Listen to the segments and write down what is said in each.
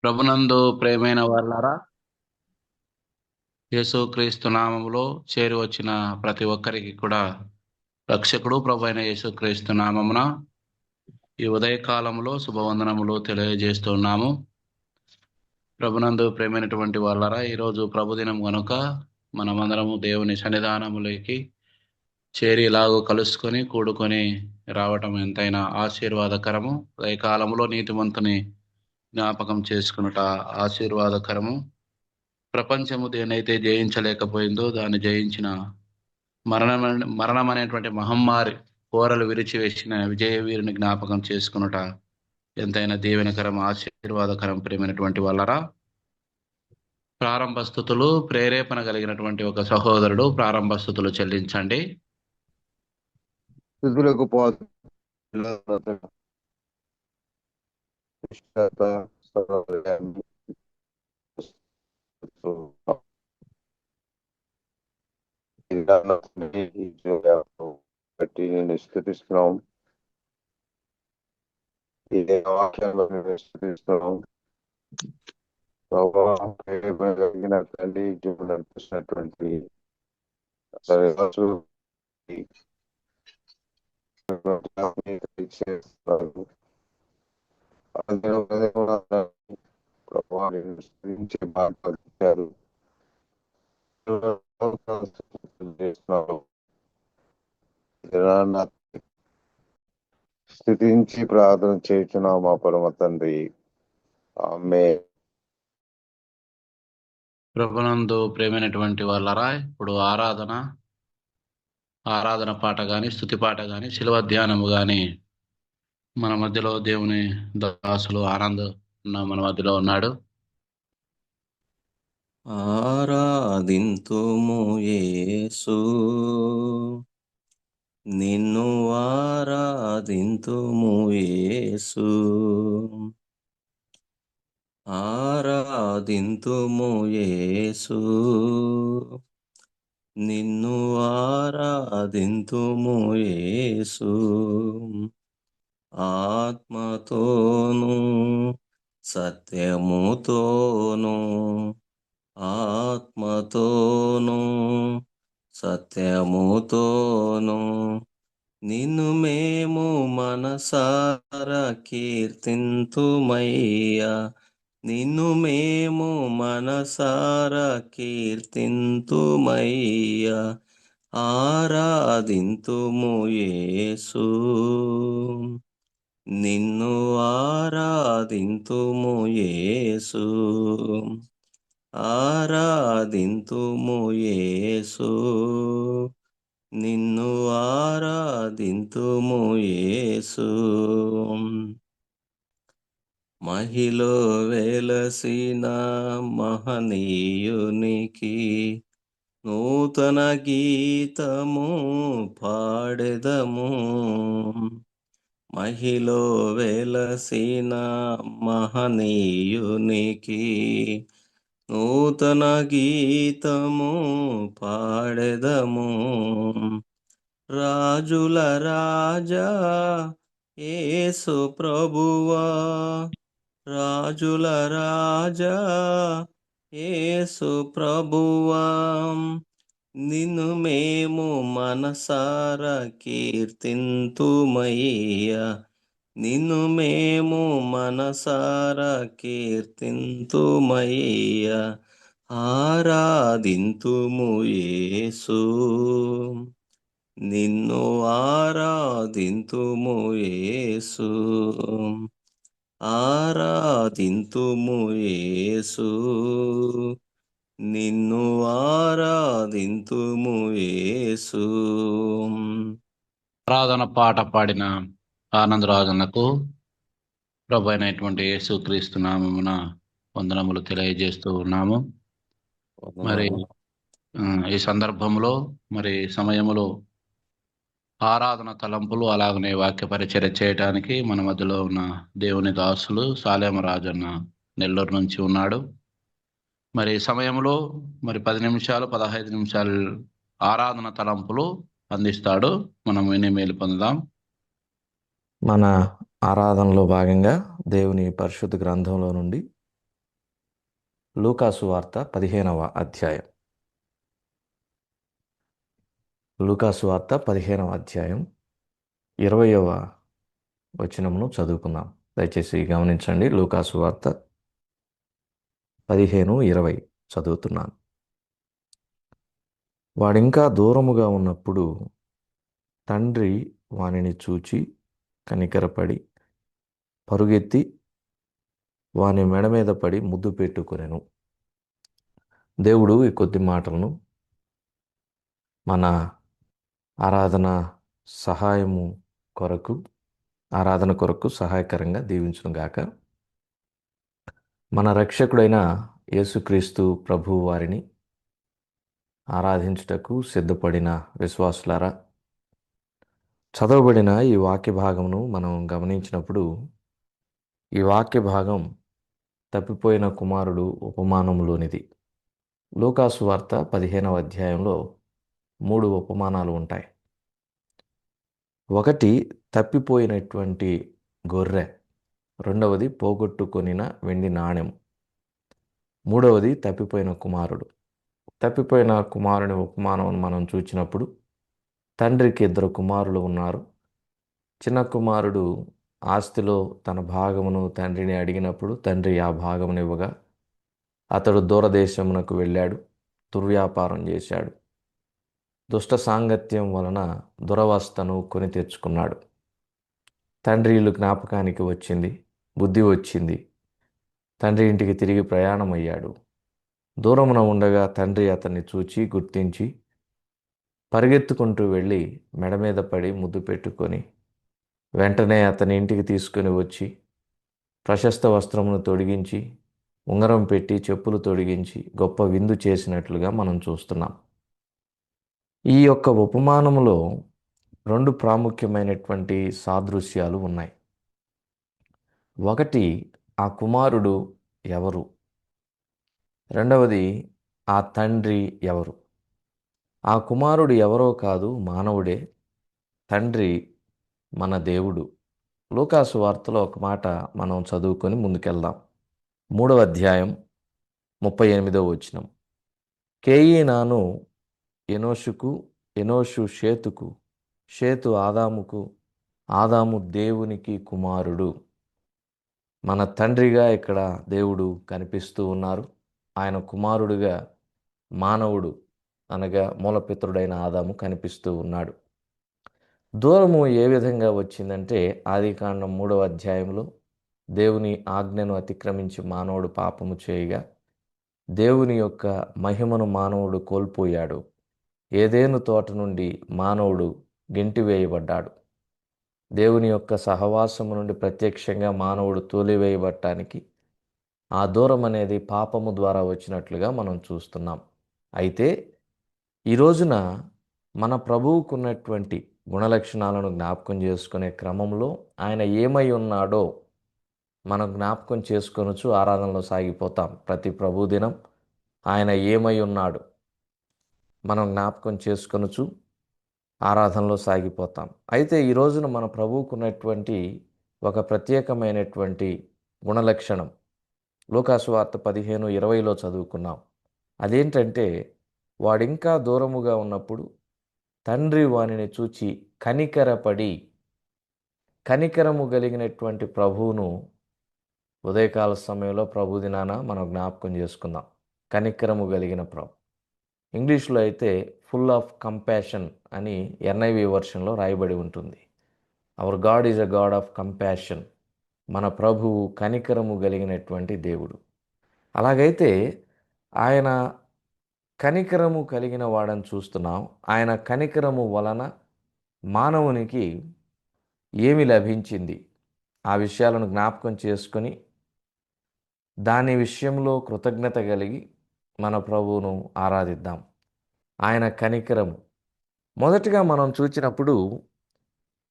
ప్రభునందు ప్రేమైన వాళ్ళారా, యేసుక్రీస్తు నామములో చేరి వచ్చిన ప్రతి ఒక్కరికి కూడా రక్షకుడు ప్రభు అయిన యేసుక్రీస్తు నామమున ఈ ఉదయకాలంలో శుభవందనములు తెలియజేస్తున్నాము. ప్రభునందు ప్రేమైనటువంటి వాళ్ళారా, ఈరోజు ప్రభుదినం కనుక మనమందరము దేవుని సన్నిధానములోకి చేరి ఇలాగూ కలుసుకొని కూడుకొని రావటం ఎంతైనా ఆశీర్వాదకరము. ఉదయకాలంలో నీతిమంతుని జ్ఞాపకం చేసుకునుట ఆశీర్వాదకరము. ప్రపంచము దేనైతే జయించలేకపోయిందో దాన్ని జయించిన మరణం మరణం అనేటువంటి మహమ్మారి కోరలు విరిచివేసిన విజయవీరుని జ్ఞాపకం చేసుకునుట ఎంతైనా దీవెనకరం ఆశీర్వాదకరం. ప్రియమైనటువంటి వాళ్ళరా, ప్రారంభ స్థుతులు ప్రేరేపణ కలిగినటువంటి ఒక సహోదరుడు ప్రారంభ స్థుతులు చెల్లించండి. స్థుతులకు బట్టి నేను స్థుతిస్తున్నాం. ఇదే వాక్యాలను మేము స్థుతిస్తున్నాం. కలిగిన తల్లి జీవులు అనిపిస్తున్నటువంటి స్థుతించి ప్రార్థన చేస్తున్నాం మా పరమ తండ్రి. ఆమేన్. ప్రభునందు ప్రేమైనటువంటి వాళ్ళరా, ఇప్పుడు ఆరాధన పాట గాని స్తుతి పాట గాని శిలువ ధ్యానము గాని మన మధ్యలో దేవుని దాసులు ఆనంద్ మన మధ్యలో ఉన్నాడు. ఆరాధింతుము యేసు, నిన్ను ఆరాధింతుము యేసు, ఆరాధింతుము యేసు, నిన్ను ఆరాధింతుము యేసు, ఆత్మతోను సత్యముతోను, ఆత్మతోను సత్యముతోను నిన్ను మేము మనసారా కీర్తింతుమయ్యా, నిన్ను మేము మనసారా కీర్తింతుమయ్యా, ఆరాధింతుము యేసు, నిన్ను ఆరాధింతుము యేసు, ఆరాధింతుము యేసు, నిన్ను ఆరాధింతుము యేసు. మహిలో వెలసిన మహనీయునికి నూతన గీతము పాడెదము, మహిలో వెలసిన మహనీయునికి నూతన గీతము పాడెదము, రాజుల రాజా యేసు ప్రభువా, రాజుల రాజా యేసు ప్రభువా, నిన్ను మేము మనసారా కీర్తింతుమయ్యా, నిన్ను మేము మనసారా కీర్తింతుమయ్యా, ఆరాధింతుము యేసు, నిన్ను ఆరాధింతుము యేసు, ఆరాధింతుము యేసు, నిన్ను ఆరాధింతుము యేసు. ఆరాధన పాట పాడిన ఆనందరాజన్నకు ప్రభు అయినటువంటి యేసుక్రీస్తు నామమున వందనములు తెలియజేస్తూ ఉన్నాము. మరి ఈ సందర్భంలో మరి సమయంలో ఆరాధన తలంపులు అలాగనే వాక్య పరిచర్య చేయడానికి మన మధ్యలో ఉన్న దేవుని దాసులు సాలేమరాజన్న నెల్లూరు నుంచి ఉన్నాడు. మరి సమయంలో మరి 10 నిమిషాలు 15 నిమిషాలు ఆరాధన తలంపులు అందిస్తాడు. మనం విని మేలు పొందుదాం. మన ఆరాధనలో భాగంగా దేవుని పరిశుద్ధ గ్రంథంలో నుండి లూకాసు వార్త 15వ అధ్యాయం. లూకాసు వార్త 15వ అధ్యాయం 20వ వచనమును చదువుకుందాం. దయచేసి గమనించండి. లూకాసు వార్త 15:20 చదువుతున్నాను. వాడింకా దూరముగా ఉన్నప్పుడు తండ్రి వానిని చూచి కనికరపడి పరుగెత్తి వాని మెడ మీద పడి ముద్దు పెట్టుకొనెను. దేవుడు ఈ కొద్ది మాటలను మన ఆరాధన కొరకు సహాయకరంగా దీవించునుగాక. మన రక్షకుడైన యేసుక్రీస్తు ప్రభువు వారిని ఆరాధించుటకు సిద్ధపడిన విశ్వాసులారా, చదవబడిన ఈ వాక్య భాగమును మనం గమనించినప్పుడు ఈ వాక్య భాగం తప్పిపోయిన కుమారుడు ఉపమానములోనిది. లూకాసు వార్త 15వ అధ్యాయంలో 3 ఉపమానాలు ఉంటాయి. ఒకటి తప్పిపోయినటువంటి గొర్రె, రెండవది పోగొట్టుకొనిన వెండి నాణెం, మూడవది తప్పిపోయిన కుమారుడు. తప్పిపోయిన కుమారుని ఉపమానం మనం చూచినప్పుడు తండ్రికి 2 కుమారులు ఉన్నారు. చిన్న కుమారుడు ఆస్తిలో తన భాగమును తండ్రిని అడిగినప్పుడు తండ్రి ఆ భాగమును ఇవ్వగా అతడు దూరదేశమునకు వెళ్ళాడు, దుర్వ్యాపారం చేశాడు. దుష్ట సాంగత్యం వలన దురవస్థను కొని తెచ్చుకున్నాడు. తండ్రి ఇల్లు జ్ఞాపకానికి వచ్చింది, బుద్ధి వచ్చింది. తండ్రి ఇంటికి తిరిగి ప్రయాణమయ్యాడు. దూరమున ఉండగా తండ్రి అతన్ని చూచి గుర్తించి పరిగెత్తుకుంటూ వెళ్ళి మెడ మీద పడి ముద్దు పెట్టుకొని వెంటనే అతని ఇంటికి తీసుకుని వచ్చి ప్రశస్త వస్త్రమును తొడిగించి ఉంగరం పెట్టి చెప్పులు తొడిగించి గొప్ప విందు చేసినట్లుగా మనం చూస్తున్నాం. ఈ యొక్క ఉపమానములో 2 ప్రాముఖ్యమైనటువంటి సాదృశ్యాలు ఉన్నాయి. ఒకటి, ఆ కుమారుడు ఎవరు, రెండవది ఆ తండ్రి ఎవరు. ఆ కుమారుడు ఎవరో కాదు, మానవుడే. తండ్రి మన దేవుడు. లూకాసు వార్తలో ఒక మాట మనం చదువుకొని ముందుకెళ్దాం. 3వ అధ్యాయం 38వ వచనం. కేయినాను ఎనోషుకు, ఎనోషు షేతుకు, షేతు ఆదాముకు, ఆదాము దేవునికి కుమారుడు. మన తండ్రిగా ఇక్కడ దేవుడు కనిపిస్తూ ఉన్నారు. ఆయన కుమారుడుగా మానవుడు అనగా మూలపితరుడైన ఆదాము కనిపిస్తూ ఉన్నాడు. దూరము ఏ విధంగా వచ్చిందంటే ఆదికాండం 3వ అధ్యాయంలో దేవుని ఆజ్ఞను అతిక్రమించి మానవుడు పాపము చేయగా దేవుని యొక్క మహిమను మానవుడు కోల్పోయాడు. ఏదేను తోట నుండి మానవుడు గెంటివేయబడ్డాడు. దేవుని యొక్క సహవాసము నుండి ప్రత్యక్షంగా మానవుడు తోలివేయబడటానికి ఆ దూరం అనేది పాపము ద్వారా వచ్చినట్లుగా మనం చూస్తున్నాం. అయితే ఈ రోజున మన ప్రభువుకున్నటువంటి గుణలక్షణాలను జ్ఞాపకం చేసుకునే క్రమంలో ఆయన ఏమై ఉన్నాడో మనం జ్ఞాపకం చేసుకొనొచ్చు ఆరాధనలో సాగిపోతాం. ప్రతి ప్రభు దినం ఆయన ఏమై ఉన్నాడు మనం జ్ఞాపకం చేసుకొనొచ్చు ఆరాధనలో సాగిపోతాం. అయితే ఈ రోజున మన ప్రభువుకున్నటువంటి ఒక ప్రత్యేకమైనటువంటి గుణలక్షణం లూకాసు వార్త 15:20లో చదువుకున్నాం. అదేంటంటే వాడింకా దూరముగా ఉన్నప్పుడు తండ్రి వానిని చూచి కనికరపడి. కనికరము కలిగినటువంటి ప్రభువును ఉదయకాల సమయంలో ప్రభు దినాన మనం జ్ఞాపకం చేసుకుందాం. కనికరము కలిగిన ప్రభు. ఇంగ్లీష్లో అయితే ఫుల్ ఆఫ్ కంపాషన్ అని NIV వర్షన్లో రాయబడి ఉంటుంది. Hour God is a God of compassion. మన ప్రభువు కనికరము కలిగినటువంటి దేవుడు. అలాగైతే ఆయన కనికరము కలిగిన వాడని చూస్తున్నాం. ఆయన కనికరము వలన మానవునికి ఏమి లభించింది, ఆ విషయాలను జ్ఞాపకం చేసుకొని దాని విషయంలో కృతజ్ఞత కలిగి మన ప్రభువును ఆరాధిద్దాం. ఆయన కనికరము మొదటిగా మనం చూచినప్పుడు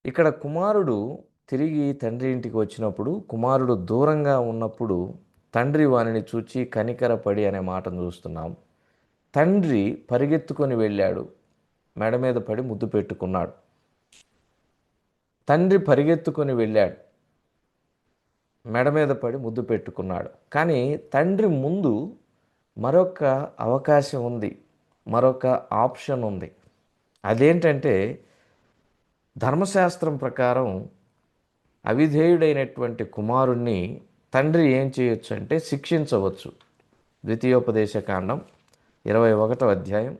ఇక్కడ కుమారుడు తిరిగి తండ్రి ఇంటికి వచ్చినప్పుడు, కుమారుడు దూరంగా ఉన్నప్పుడు తండ్రి వానిని చూచి కనికరపడి అనే మాటను చూస్తున్నాం. తండ్రి పరిగెత్తుకొని వెళ్ళాడు, మెడ మీద పడి ముద్దు పెట్టుకున్నాడు. తండ్రి పరిగెత్తుకొని వెళ్ళాడు, మెడ మీద పడి ముద్దు పెట్టుకున్నాడు. కానీ తండ్రి ముందు మరొక అవకాశం ఉంది, మరొక ఆప్షన్ ఉంది. అదేంటంటే ధర్మశాస్త్రం ప్రకారం అవిధేయుడైనటువంటి కుమారుణ్ణి తండ్రి ఏం చేయొచ్చు అంటే శిక్షించవచ్చు. ద్వితీయోపదేశకాండం 21వ అధ్యాయం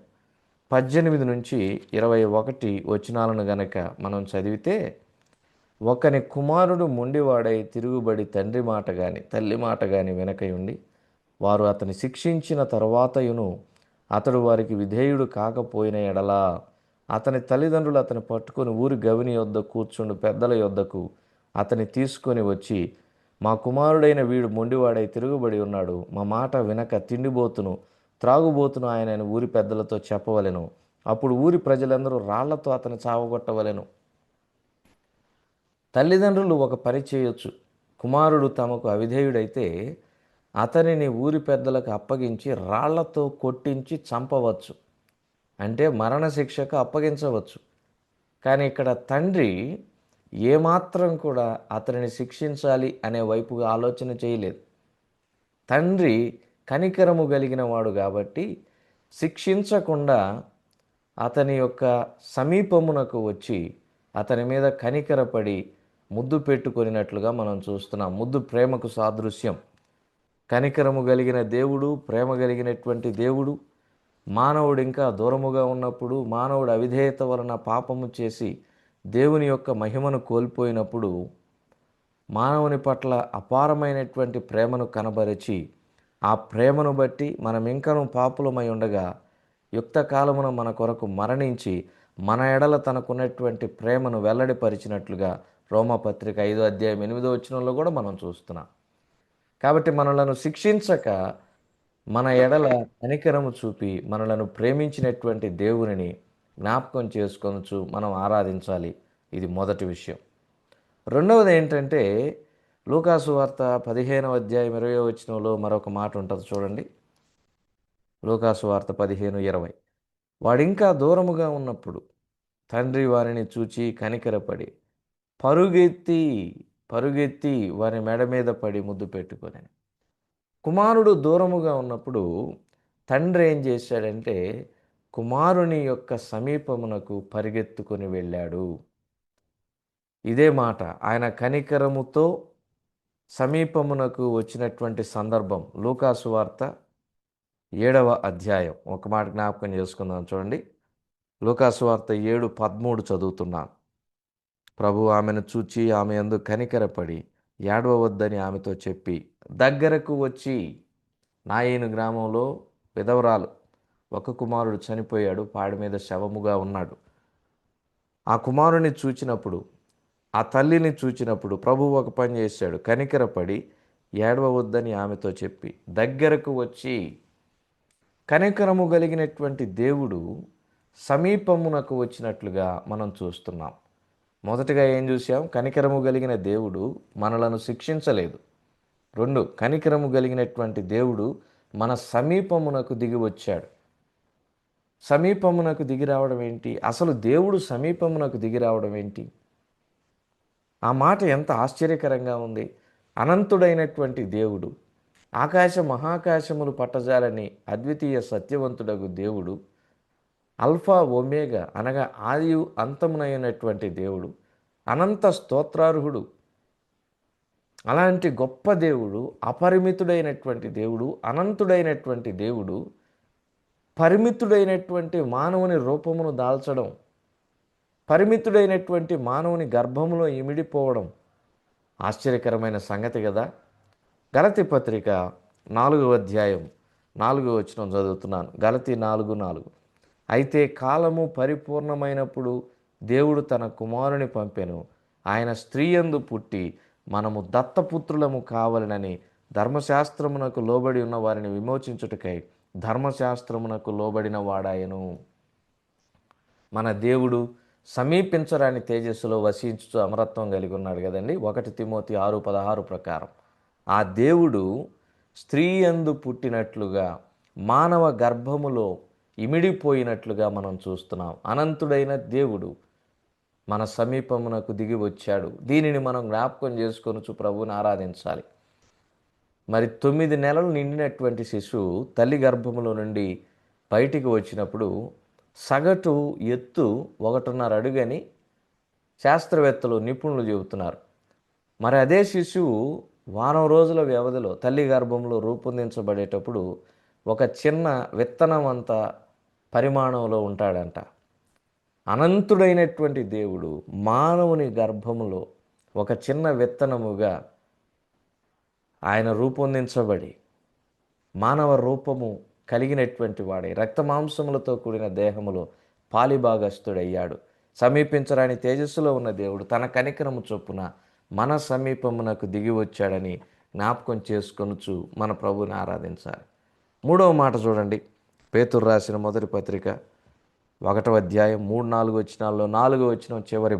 18 నుంచి 21 వచనాలను గనక మనం చదివితే, ఒకని కుమారుడు మొండివాడై తిరుగుబడి తండ్రి మాట గాని తల్లి మాట గాని వెనకయుండి వారు అతని శిక్షించిన తరువాతయును అతడు వారికి విధేయుడు కాకపోయిన ఎడలా అతని తల్లిదండ్రులు అతని పట్టుకొని ఊరి గవిని యొద్ద కూర్చుండు పెద్దల యొద్దకు అతని తీసుకొని వచ్చి, మా కుమారుడైన వీడు మొండివాడై తిరుగుబడి ఉన్నాడు, మా మాట వినక తిండిబోతును త్రాగుబోతును ఆయన ఊరి పెద్దలతో చెప్పవలెను. అప్పుడు ఊరి ప్రజలందరూ రాళ్లతో అతని చావగొట్టవలెను. తల్లిదండ్రులు ఒక పని చేయొచ్చు. కుమారుడు తమకు అవిధేయుడైతే అతనిని ఊరి పెద్దలకు అప్పగించి రాళ్లతో కొట్టించి చంపవచ్చు, అంటే మరణశిక్షకు అప్పగించవచ్చు. కానీ ఇక్కడ తండ్రి ఏమాత్రం కూడా అతనిని శిక్షించాలి అనే వైపుగా ఆలోచన చేయలేదు. తండ్రి కనికరము కలిగిన వాడు కాబట్టి శిక్షించకుండా అతని యొక్క సమీపమునకు వచ్చి అతని మీద కనికరపడి ముద్దు పెట్టుకొనినట్లుగా మనం చూస్తున్నాం. ముద్దు ప్రేమకు సాదృశ్యం. కనికరము కలిగిన దేవుడు, ప్రేమ కలిగినటువంటి దేవుడు మానవుడు ఇంకా దూరముగా ఉన్నప్పుడు, మానవుడు అవిధేయత వలన పాపము చేసి దేవుని యొక్క మహిమను కోల్పోయినప్పుడు మానవుని పట్ల అపారమైనటువంటి ప్రేమను కనబరిచి, ఆ ప్రేమను బట్టి మనం ఇంకను పాపులమై ఉండగా యుక్త కాలమున మన కొరకు మరణించి మన ఎడల తనకున్నటువంటి ప్రేమను వెల్లడిపరిచినట్లుగా రోమపత్రిక 5వ అధ్యాయం 8వ వచనంలో కూడా మనం చూస్తున్నాం. కాబట్టి మనలను శిక్షించక మన ఎడల కనికరము చూపి మనలను ప్రేమించినటువంటి దేవునిని జ్ఞాపకం చేసుకొనొచ్చు మనం ఆరాధించాలి. ఇది మొదటి విషయం. రెండవది ఏంటంటే లూకాసు వార్త 15వ అధ్యాయం 20వ వచనంలో మరొక మాట ఉంటుంది చూడండి. లూకాసు వార్త 15:20. వాడింకా దూరముగా ఉన్నప్పుడు తండ్రి వారిని చూచి కనికరపడి పరుగెత్తి వారి మెడ మీద పడి ముద్దు పెట్టుకొని. కుమారుడు దూరముగా ఉన్నప్పుడు తండ్రి ఏం చేశాడంటే కుమారుని యొక్క సమీపమునకు పరిగెత్తుకొని వెళ్ళాడు. ఇదే మాట ఆయన కనికరముతో సమీపమునకు వచ్చినటువంటి సందర్భం లూకాసు వార్త 7వ అధ్యాయం. ఒక మాట జ్ఞాపకం చేసుకుందాం చూడండి. లూకాసు వార్త 7:13 చదువుతున్నాను. ప్రభు ఆమెను చూచి ఆమె యందు కనికరపడి ఏడవవద్దని ఆమెతో చెప్పి దగ్గరకు వచ్చి, నాయను గ్రామంలో విధవరాలు, ఒక కుమారుడు చనిపోయాడు, పాడి మీద శవముగా ఉన్నాడు. ఆ కుమారుని చూచినప్పుడు, ఆ తల్లిని చూచినప్పుడు ప్రభు ఒక పని చేశాడు. కనికరపడి ఏడవవద్దని ఆమెతో చెప్పి దగ్గరకు వచ్చి. కనికరము కలిగినటువంటి దేవుడు సమీపమునకు వచ్చినట్లుగా మనం చూస్తున్నాం. మొదటగా ఏం చూసాం? కనికరము కలిగిన దేవుడు మనలను శిక్షించలేదు. 2, కనికరము కలిగినటువంటి దేవుడు మన సమీపమునకు దిగి వచ్చాడు. సమీపమునకు దిగి రావడం ఏంటి? అసలు దేవుడు సమీపమునకు దిగి రావడం ఏంటి? ఆ మాట ఎంత ఆశ్చర్యకరంగా ఉంది. అనంతుడైనటువంటి దేవుడు, ఆకాశ మహాకాశములు పట్టజాలని అద్వితీయ సత్యవంతుడగు దేవుడు, అల్ఫా ఒమేగా అనగా ఆదియు అంతమునైనటువంటి దేవుడు, అనంత స్తోత్రార్హుడు. అలాంటి గొప్ప దేవుడు, అపరిమితుడైనటువంటి దేవుడు, అనంతుడైనటువంటి దేవుడు పరిమితుడైనటువంటి మానవుని రూపమును దాల్చడం, పరిమితుడైనటువంటి మానవుని గర్భములో ఇమిడిపోవడం ఆశ్చర్యకరమైన సంగతి కదా. గలతీ పత్రిక 4వ అధ్యాయం 4వ వచనం చదువుతున్నాను. గలతీ 4:4. అయితే కాలము పరిపూర్ణమైనప్పుడు దేవుడు తన కుమారుని పంపెను. ఆయన స్త్రీయందు పుట్టి మనము దత్తపుత్రులము కావాలనని ధర్మశాస్త్రమునకు లోబడి ఉన్న వారిని విమోచించుటకై ధర్మశాస్త్రమునకు లోబడిన వాడాయను. మన దేవుడు సమీపించరాని తేజస్సులో వసించుచు అమరత్వం కలిగి ఉన్నాడు కదండి. 1 తిమోతి 6:16 ప్రకారం ఆ దేవుడు స్త్రీ యందు పుట్టినట్లుగా మానవ గర్భములో ఇమిడిపోయినట్లుగా మనం చూస్తున్నాం. అనంతుడైన దేవుడు మన సమీపమునకు దిగి వచ్చాడు. దీనిని మనం జ్ఞాపకం చేసుకొనుచు ప్రభువుని ఆరాధించాలి. మరి 9 నెలలు నిండినటువంటి శిశువు తల్లి గర్భములో నుండి బయటికి వచ్చినప్పుడు సగటు ఎత్తు 1.5 అడుగని శాస్త్రవేత్తలు నిపుణులు చెబుతున్నారు. మరి అదే శిశువు వారం రోజుల వ్యవధిలో తల్లి గర్భంలో రూపొందించబడేటప్పుడు ఒక చిన్న విత్తనం అంత పరిమాణంలో ఉంటాడంట. అనంతుడైనటువంటి దేవుడు మానవుని గర్భములో ఒక చిన్న విత్తనముగా ఆయన రూపొందించబడి మానవ రూపము కలిగినటువంటి వాడే రక్త మాంసములతో కూడిన దేహములో పాలిభాగస్థుడయ్యాడు. సమీపించరాని తేజస్సులో ఉన్న దేవుడు తన కనికరము చొప్పున మన సమీపమునకు దిగి వచ్చాడని జ్ఞాపకం చేసుకొనుచు మన ప్రభువుని ఆరాధించాలి. 3వ మాట చూడండి, పేతురు రాసిన మొదటి పత్రిక 1వ అధ్యాయం 3-4 వచనాల్లో 4వ వచనం చివరి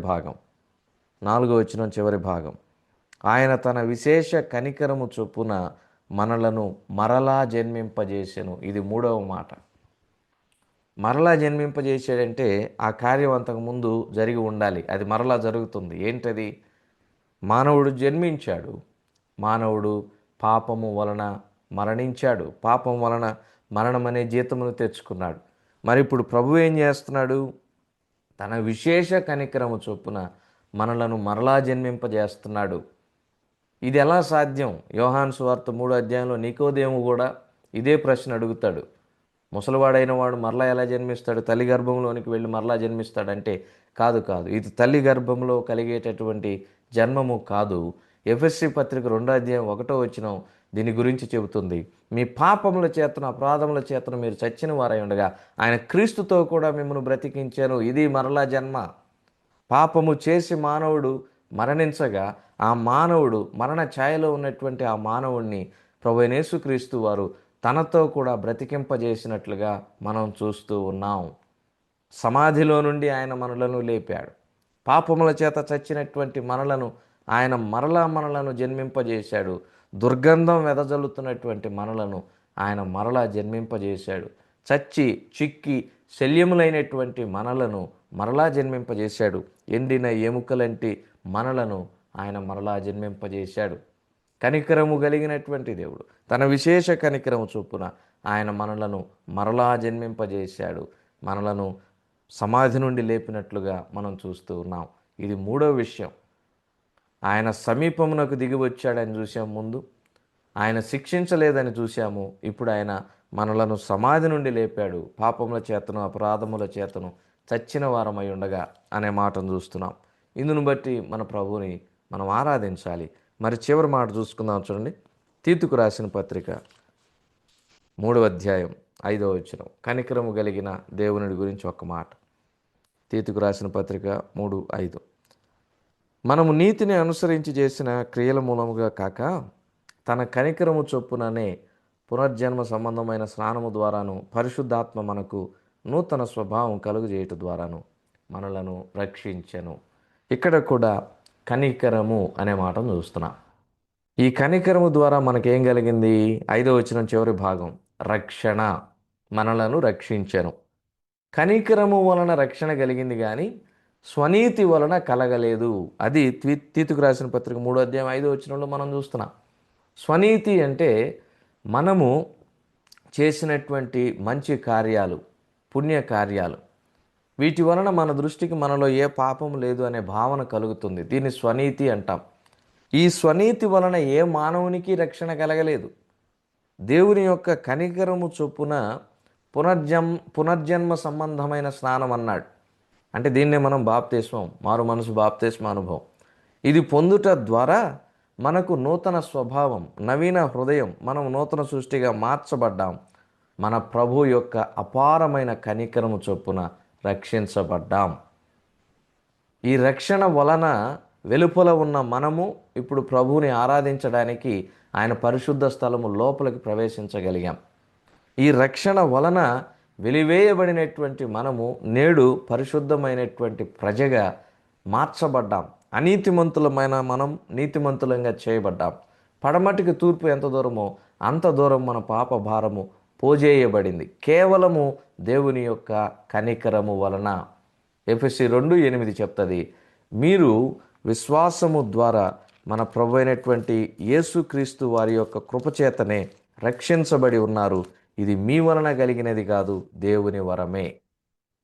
భాగం, ఆయన తన విశేష కనికరము చొప్పున మనలను మరలా జన్మింపజేసెను. ఇది 3వ మాట. మరలా జన్మింపజేసాడంటే ఆ కార్యం అంతకుముందు జరిగి ఉండాలి, అది మరలా జరుగుతుంది. ఏంటది? మానవుడు జన్మించాడు, మానవుడు పాపము వలన మరణించాడు, పాపం వలన మరణం అనే జీతమును తెచ్చుకున్నాడు. మరి ఇప్పుడు ప్రభు ఏం చేస్తున్నాడు? తన విశేష కనికరము చొప్పున మనలను మరలా జన్మింపజేస్తున్నాడు. ఇది ఎలా సాధ్యం? యోహాను సువార్త 3వ అధ్యాయంలో నికోదేము కూడా ఇదే ప్రశ్న అడుగుతాడు. ముసలివాడైన వాడు మరలా ఎలా జన్మిస్తాడు? తల్లి గర్భంలోనికి వెళ్ళి మరలా జన్మిస్తాడంటే కాదు, ఇది తల్లి గర్భంలో కలిగేటటువంటి జన్మము కాదు. ఎఫెసీ పత్రిక 2వ అధ్యాయం 1వ వచనం దీని గురించి చెబుతుంది. మీ పాపముల చేతను అపరాధముల చేతను మీరు చచ్చిన వారై ఉండగా ఆయన క్రీస్తుతో కూడా మిమ్మల్ని బ్రతికించారు. ఇది మరలా జన్మ. పాపము చేసి మానవుడు మరణించగా ఆ మానవుడు మరణ ఛాయలో ఉన్నటువంటి ఆ మానవుడిని ప్రభువైన యేసుక్రీస్తు వారు తనతో కూడా బ్రతికింపజేసినట్లుగా మనం చూస్తూ ఉన్నాం. సమాధిలో నుండి ఆయన మనలను లేపాడు. పాపముల చేత చచ్చినటువంటి మనలను ఆయన మనలను జన్మింపజేశాడు. దుర్గంధం వెదజల్లుతున్నటువంటి మనలను ఆయన మరలా జన్మింపజేశాడు. చచ్చి చిక్కి శల్యములైనటువంటి మనలను మరలా జన్మింపజేశాడు. ఎండిన ఎముకలంటి మనలను ఆయన మరలా జన్మింపజేశాడు. కనికరము కలిగినటువంటి దేవుడు తన విశేష కనికరము చొప్పున ఆయన మనలను మరలా జన్మింపజేశాడు. మనలను సమాధి నుండి లేపినట్లుగా మనం చూస్తూ ఉన్నాం. ఇది 3వ విషయం. ఆయన సమీపమునకు దిగి వచ్చాడని చూసాము ముందు, ఆయన శిక్షించలేదని చూసాము. ఇప్పుడు ఆయన మనలను సమాధి నుండి లేపాడు. పాపముల చేతను అపరాధముల చేతను చచ్చిన వారమై ఉండగా అనే మాటను చూస్తున్నాం. ఇందును బట్టి మన ప్రభువుని మనం ఆరాధించాలి. మరి చివరి మాట చూసుకుందాం చూడండి. తీతుకు రాసిన పత్రిక 3వ అధ్యాయం 5వ వచనం, కనికరము కలిగిన దేవుని గురించి ఒక మాట. తీతుకు రాసిన పత్రిక 3:5, మనము నీతిని అనుసరించి చేసిన క్రియల మూలముగా కాక తన కనికరము చొప్పుననే పునర్జన్మ సంబంధమైన స్నానము ద్వారాను పరిశుద్ధాత్మ మనకు నూతన స్వభావం కలుగజేయట ద్వారాను మనలను రక్షించెను. ఇక్కడ కూడా కనికరము అనే మాటను చూస్తున్నాం. ఈ కనికరము ద్వారా మనకేం కలిగింది? 5వ వచనం చివరి భాగం, రక్షణ, మనలను రక్షించెను. కనికరము వలన రక్షణ కలిగింది కానీ స్వనీతి వలన కలగలేదు. అది తీతుకు రాసిన పత్రిక 3వ అధ్యాయం 5వ వచనంలో మనం చూస్తున్నాం. స్వనీతి అంటే మనము చేసినటువంటి మంచి కార్యాలు, పుణ్యకార్యాలు, వీటి వలన మన దృష్టికి మనలో ఏ పాపం లేదు అనే భావన కలుగుతుంది. దీన్ని స్వనీతి అంటాం. ఈ స్వనీతి వలన ఏ మానవునికి రక్షణ కలగలేదు. దేవుని యొక్క కనికరము చొప్పున పునర్జన్మ సంబంధమైన స్నానం అన్నాడు. అంటే దీన్నే మనం బాప్తిస్మం, మారు మనసు బాప్తిస్మ అనుభవం. ఇది పొందుట ద్వారా మనకు నూతన స్వభావం, నవీన హృదయం, మనం నూతన సృష్టిగా మార్చబడ్డాం. మన ప్రభు యొక్క అపారమైన కనికరము చొప్పున రక్షించబడ్డాం. ఈ రక్షణ వలన వెలుపల ఉన్న మనము ఇప్పుడు ప్రభువుని ఆరాధించడానికి ఆయన పరిశుద్ధ స్థలము లోపలికి ప్రవేశించగలిగాం. ఈ రక్షణ వలన వెలివేయబడినటువంటి మనము నేడు పరిశుద్ధమైనటువంటి ప్రజగా మార్చబడ్డాం. అనీతిమంతులమైన మనం నీతిమంతులంగా చేయబడ్డాం. పడమటికి తూర్పు ఎంత దూరమో అంత దూరం మన పాప భారము పోజేయబడింది కేవలము దేవుని యొక్క కనికరము వలన. ఎఫెసీ 2:8 చెప్తుంది, మీరు విశ్వాసము ద్వారా మన ప్రభు అయినటువంటి యేసుక్రీస్తు వారి యొక్క కృపచేతనే రక్షించబడి ఉన్నారు. ఇది మీ వలన కలిగినది కాదు, దేవుని వరమే.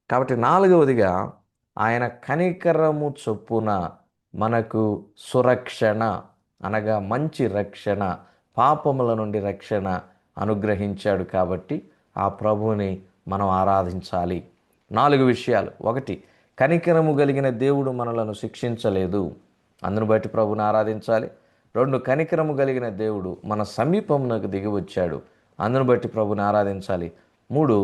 కాబట్టి నాలుగవదిగా ఆయన కనికరము చొప్పున మనకు సురక్షణ అనగా మంచి రక్షణ, పాపముల నుండి రక్షణ అనుగ్రహించాడు. కాబట్టి ఆ ప్రభువుని మనం ఆరాధించాలి. 4 విషయాలు. 1, కనికరము కలిగిన దేవుడు మనలను శిక్షించలేదు, అందును బట్టి ప్రభుని ఆరాధించాలి. 2, కనికరము కలిగిన దేవుడు మన సమీపమునకు దిగి వచ్చాడు, అందును బట్టి ప్రభుని ఆరాధించాలి. 3,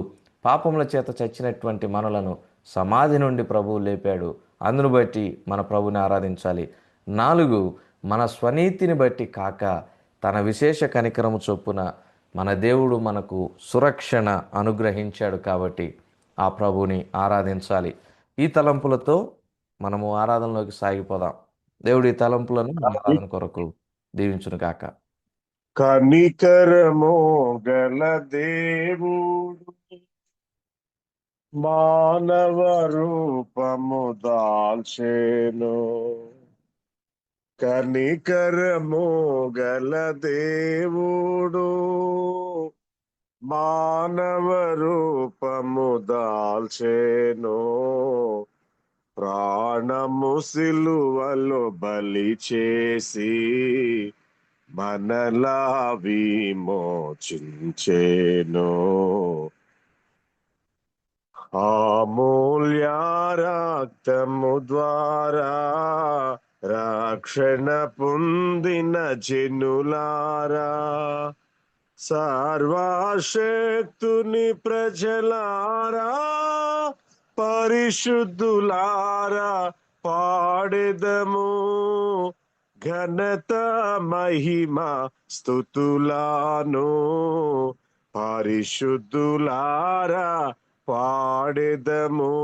పాపముల చేత చచ్చినటువంటి మనలను సమాధి నుండి ప్రభువు లేపాడు, అందును బట్టి మన ప్రభుని ఆరాధించాలి. 4, మన స్వనీతిని బట్టి కాక తన విశేష కనికరము చొప్పున మన దేవుడు మనకు సురక్షణ అనుగ్రహించాడు, కాబట్టి ఆ ప్రభుని ఆరాధించాలి. ఈ తలంపులతో మనము ఆరాధనలోకి సాగిపోదాం. దేవుడి ఈ తలంపులను మన ఆరాధన కొరకు దీవించును గాక. కనికరము గల దేవుడు మానవ రూపము దాల్చెను. కనికరము గల దేవుడు మానవ రూపము దాల్చెను. ప్రాణము సిలువలో బలి చేసి మనలా విమోచించెను. అమూల్య రక్తము ద్వారా రక్షణ పొందిన జనులారా, సర్వశక్తుని ప్రజలారా, పరిశుద్ధులారా, పాడెదము ఘనత మహిమ స్తుతులను. పరిశుద్ధులారా పాడెదము,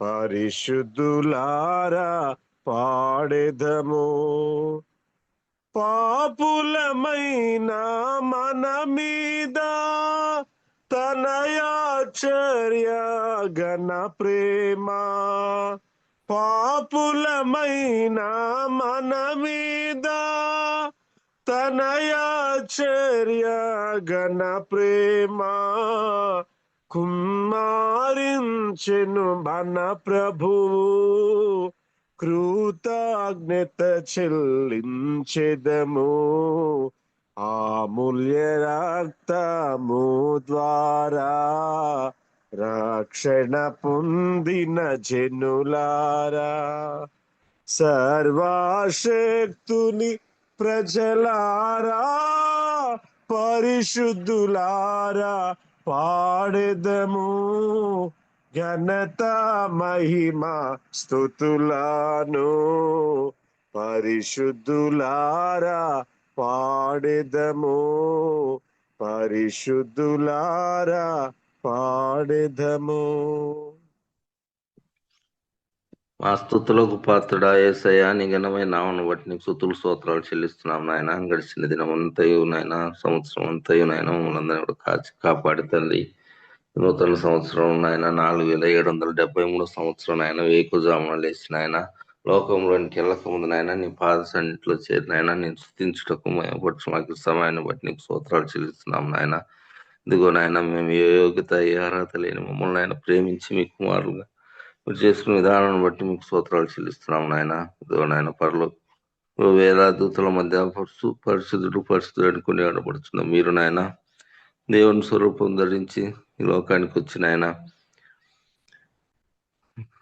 పరిశుద్ధులారా పాడెదము. పాపులమైన మన మీద తన ఆశ్చర్య ఘన ప్రేమ, పాపులమైన మన మీద తన ఆశ్చర్య ఘన ప్రేమ కుమారించెను మన ప్రభువు. కృతజ్ఞత చెల్లించెదము. అమూల్య రక్తము ద్వారా రక్షణ పొందిన జనులారా, సర్వశక్తుని ప్రజలారా, పరిశుద్ధులారా, పాడెదము ఘనత మహిమ స్తుతులను. పరిశుద్ధులారా పాడెదము, పరిశుద్ధులారా పాడెదము. మా స్తుతులకు పాత్రుడా యేసయ్య, నీ ఘనమైన నామమును బట్టి నీకు స్తుతులు స్తోత్రాలు చెల్లిస్తున్నాం నాయన. గడిచిన దినం అంతయు నాయన, సంవత్సరం అంతయు నాయన మమ్మల్ని కూడా కాచి కాపాడి తండ్రి. నూతన సంవత్సరం నాయన 4773 సంవత్సరం నాయన వేకుజామున లేచిన ఆయన లోకంలోనికి వెళ్ళక ముందు నాయన నీ పాద సన్నిధిలో చేరిన ఆయన నేను స్తుతించుటకు మేపరచు మాకు సమయాన్ని బట్టి నీకు స్తోత్రాలు చెల్లిస్తున్నాం నాయన. ఇదిగో నాయన మేము ఏ యోగ్యత ఏ అర్హత లేని మమ్మల్ని ఆయన ప్రేమించి మీ కుమారులుగా మీరు చేసుకున్న విధానాన్ని బట్టి మీకు స్తోత్రాలు చెల్లిస్తున్నాం నాయన. ఇదిగో నాయన పరలో వేల దూతల మధ్య పరిశుద్ధుడు పరిశుద్ధుడు కొన్ని ఆడపడుతున్నాం. మీరు నాయన దేవుని స్వరూపం ధరించి ఈ లోకానికి వచ్చిన ఆయన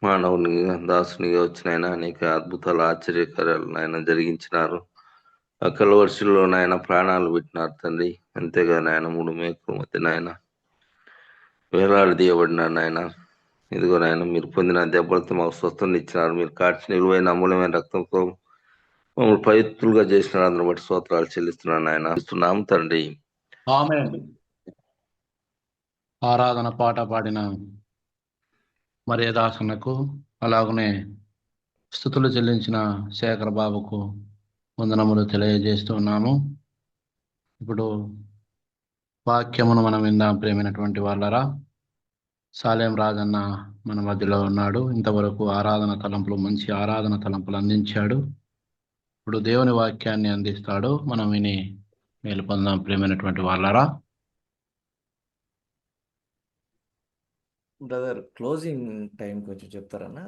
మానవునిగా దాసునిగా వచ్చిన ఆయన అనేక అద్భుతాలు ఆశ్చర్యకార్యాలు నాయన జరిగించినారు. ఆ కలవర్షిలో నాయన ప్రాణాలు పెట్టినారు తండ్రి. అంతేగా నాయన 3 మేకుల మధ్య నాయన వేలాడి తీయబడినారు నాయన. ఇదిగో నాయన మీరు పొందిన దెబ్బలతో మాకు స్వస్థత ఇచ్చినారు. మీరు కాచి నిలువైన అమూల్యమైన రక్తంతో మమ్మల్ని పవిత్రులుగా చేసినారు. అందుని బట్టి స్తోత్రాలు చెల్లిస్తున్నాను నాయన. ఇస్తున్నాము తండ్రి. ఆమేన్. ఆరాధన పాట పాడిన మరియదాసనకు అలాగనే స్తుతులు చెల్లించిన శేఖర్ బాబుకు వందనములు తెలియజేస్తున్నాము. ఇప్పుడు వాక్యమును మనం విందాం. ప్రేమైనటువంటి వాళ్ళరా, సాలేం రాజన్న మన మధ్యలో ఉన్నాడు. ఇంతవరకు ఆరాధన తలంపులు మంచి ఆరాధన తలంపులు అందించాడు. ఇప్పుడు దేవుని వాక్యాన్ని అందిస్తాడు. మనం విని మేలు పొందాం. ప్రియమైనటువంటి వాళ్ళారా, బ్రదర్ క్లోజింగ్ టైం కొంచెం చెప్తారన్నా?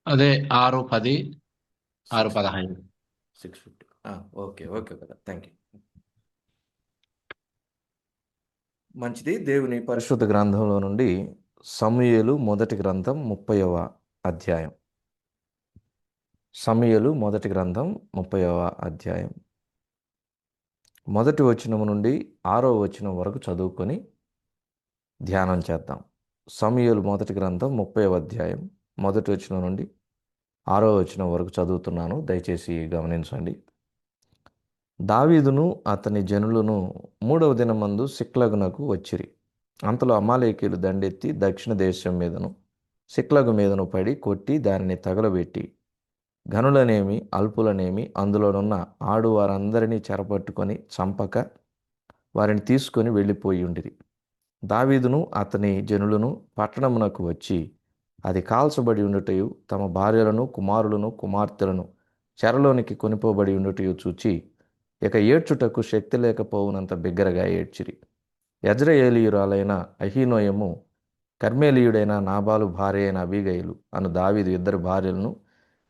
అదే 6:10, 6:15. 6:50. Okay okay brother, thank you. మంచిది. దేవుని పరిశుద్ధ గ్రంథంలో నుండి సమూయేలు మొదటి గ్రంథం 30వ అధ్యాయం. సమూయేలు మొదటి గ్రంథం 30వ అధ్యాయం మొదటి వచనం నుండి 6వ వచనం వరకు చదువుకొని ధ్యానం చేద్దాం. సమూయేలు మొదటి గ్రంథం 30వ అధ్యాయం మొదటి వచనం నుండి 6వ వచనం వరకు చదువుతున్నాను, దయచేసి గమనించండి. దావీదును అతని జనులను 3వ దినమందు సిక్లగునకు వచ్చిరి. అంతలో అమాలేకీయులు దండెత్తి దక్షిణ దేశం మీదను సిక్లగు మీదను పడి కొట్టి దానిని తగలబెట్టి ఘనులనేమి అల్పులనేమి అందులోనున్న ఆడువారందరినీ చెరపట్టుకొని చంపక వారిని తీసుకొని వెళ్ళిపోయి ఉండిరి. దావీదును అతని జనులను పట్టణమునకు వచ్చి అది కాల్చబడి ఉండుటయు తమ భార్యలను కుమారులను కుమార్తెలను చెరలోనికి కొనిపోబడి ఉండుటయు చూచి ఇక ఏడ్చుటకు శక్తి లేకపోవునంత బిగ్గరగా ఏడ్చిరి. యజ్రెయేలీయురాలైన అహీనోయము, కర్మేలీయుడైన నాబాలు భార్య అయిన అబీగయిలు అను దావీదు 2 భార్యలను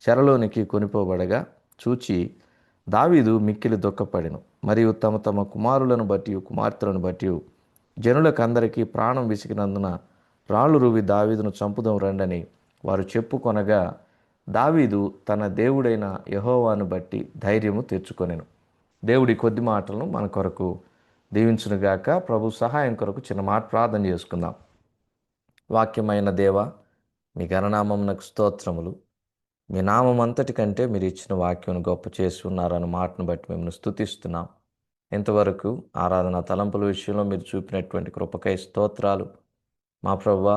చెరలోనికి కొనిపోబడగా చూచి దావీదు మిక్కిలి దుఃఖపడెను. మరియు తమ తమ కుమారులను బట్టి కుమార్తెలను బట్టి జనులకందరికీ ప్రాణం విసిగినందున రాళ్ళు రువి దావీదును చంపుదాం రండని వారు చెప్పుకొనగా దావీదు తన దేవుడైన యెహోవాను బట్టి ధైర్యము తెచ్చుకొనెను. దేవుడి కొద్ది మాటలను మన కొరకు దీవించునుగాక. ప్రభు సహాయం కొరకు చిన్న మాట ప్రార్థన చేసుకుందాం. వాక్యమైన దేవ, మీ గణనామమునకు స్తోత్రములు. మీ నామం అంతటి కంటే మీరు ఇచ్చిన వాక్యం గొప్ప చేసి ఉన్నారన్న మాటను బట్టి మిమ్మల్ని స్తుతిస్తున్నాం. ఇంతవరకు ఆరాధన తలంపుల విషయంలో మీరు చూపినటువంటి కృపకై స్తోత్రాలు. మా ప్రభువా,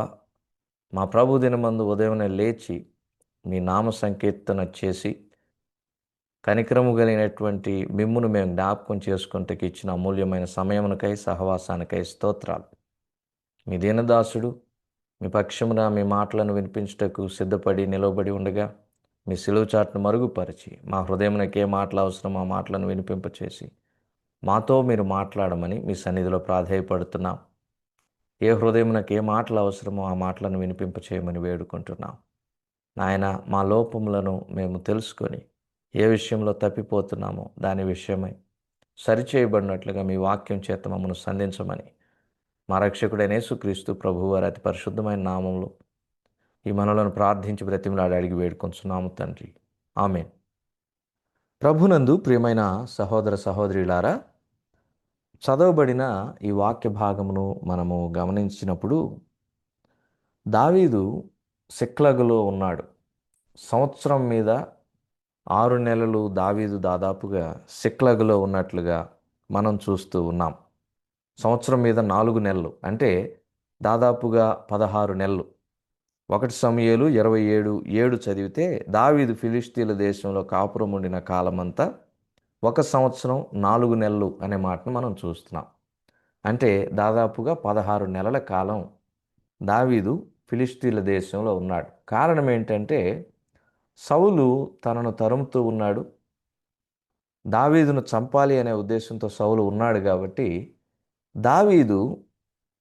మా ప్రభు దినమందు ఉదయమే లేచి మీ నామ సంకీర్తన చేసి కనికరము కలిగినటువంటి మిమ్మును మేము జ్ఞాపకం చేసుకుంటకి ఇచ్చిన అమూల్యమైన సమయమునకై సహవాసానికై స్తోత్రాలు. మీ దీనదాసుడు మీ పక్షమున మీ మాటలను వినిపించుటకు సిద్ధపడి నిలవబడి ఉండగా మీ సిలువ చాటును మరుగుపరిచి మా హృదయమునకు ఏ మాటలు అవసరమో ఆ మాటలను వినిపింపచేసి మాతో మీరు మాట్లాడమని మీ సన్నిధిలో ప్రాధేయపడుతున్నాం. ఏ హృదయమునకు ఏ మాటలు అవసరమో ఆ మాటలను వినిపింపచేయమని వేడుకుంటున్నాం. నాయన, మా లోపములను మేము తెలుసుకొని ఏ విషయంలో తప్పిపోతున్నామో దాని విషయమై సరిచేయబడినట్లుగా మీ వాక్యం చేత మమ్మను సంధించమని మా రక్షకుడైన యేసుక్రీస్తు ప్రభువు వారి అతి పరిశుద్ధమైన నామంలో ఈ మనలను ప్రార్థించి బ్రతిమలాడి అడిగి వేడుకొంచున్నాము తండ్రి, ఆమేన్. ప్రభునందు ప్రియమైన సహోదర సహోదరులారా, చదవబడిన ఈ వాక్య భాగమును మనము గమనించినప్పుడు దావీదు సిక్లగులో ఉన్నాడు. సంవత్సరం మీద 6 నెలలు దావీదు దాదాపుగా సిక్లగులో ఉన్నట్లుగా మనం చూస్తూ ఉన్నాం. సంవత్సరం మీద 4 నెలలు అంటే దాదాపుగా 16 నెలలు. 1 సమూయేలు 27:7 చదివితే దావీదు ఫిలిష్తీయుల దేశంలో కాపురం ఉండిన కాలమంతా 1 సంవత్సరం 4 నెలలు అనే మాటను మనం చూస్తున్నాం. అంటే దాదాపుగా 16 నెలల కాలం దావీదు ఫిలిష్తీయుల దేశంలో ఉన్నాడు. కారణం ఏంటంటే సౌలు తనను తరుముతూ ఉన్నాడు. దావీదును చంపాలి అనే ఉద్దేశంతో సౌలు ఉన్నాడు కాబట్టి దావీదు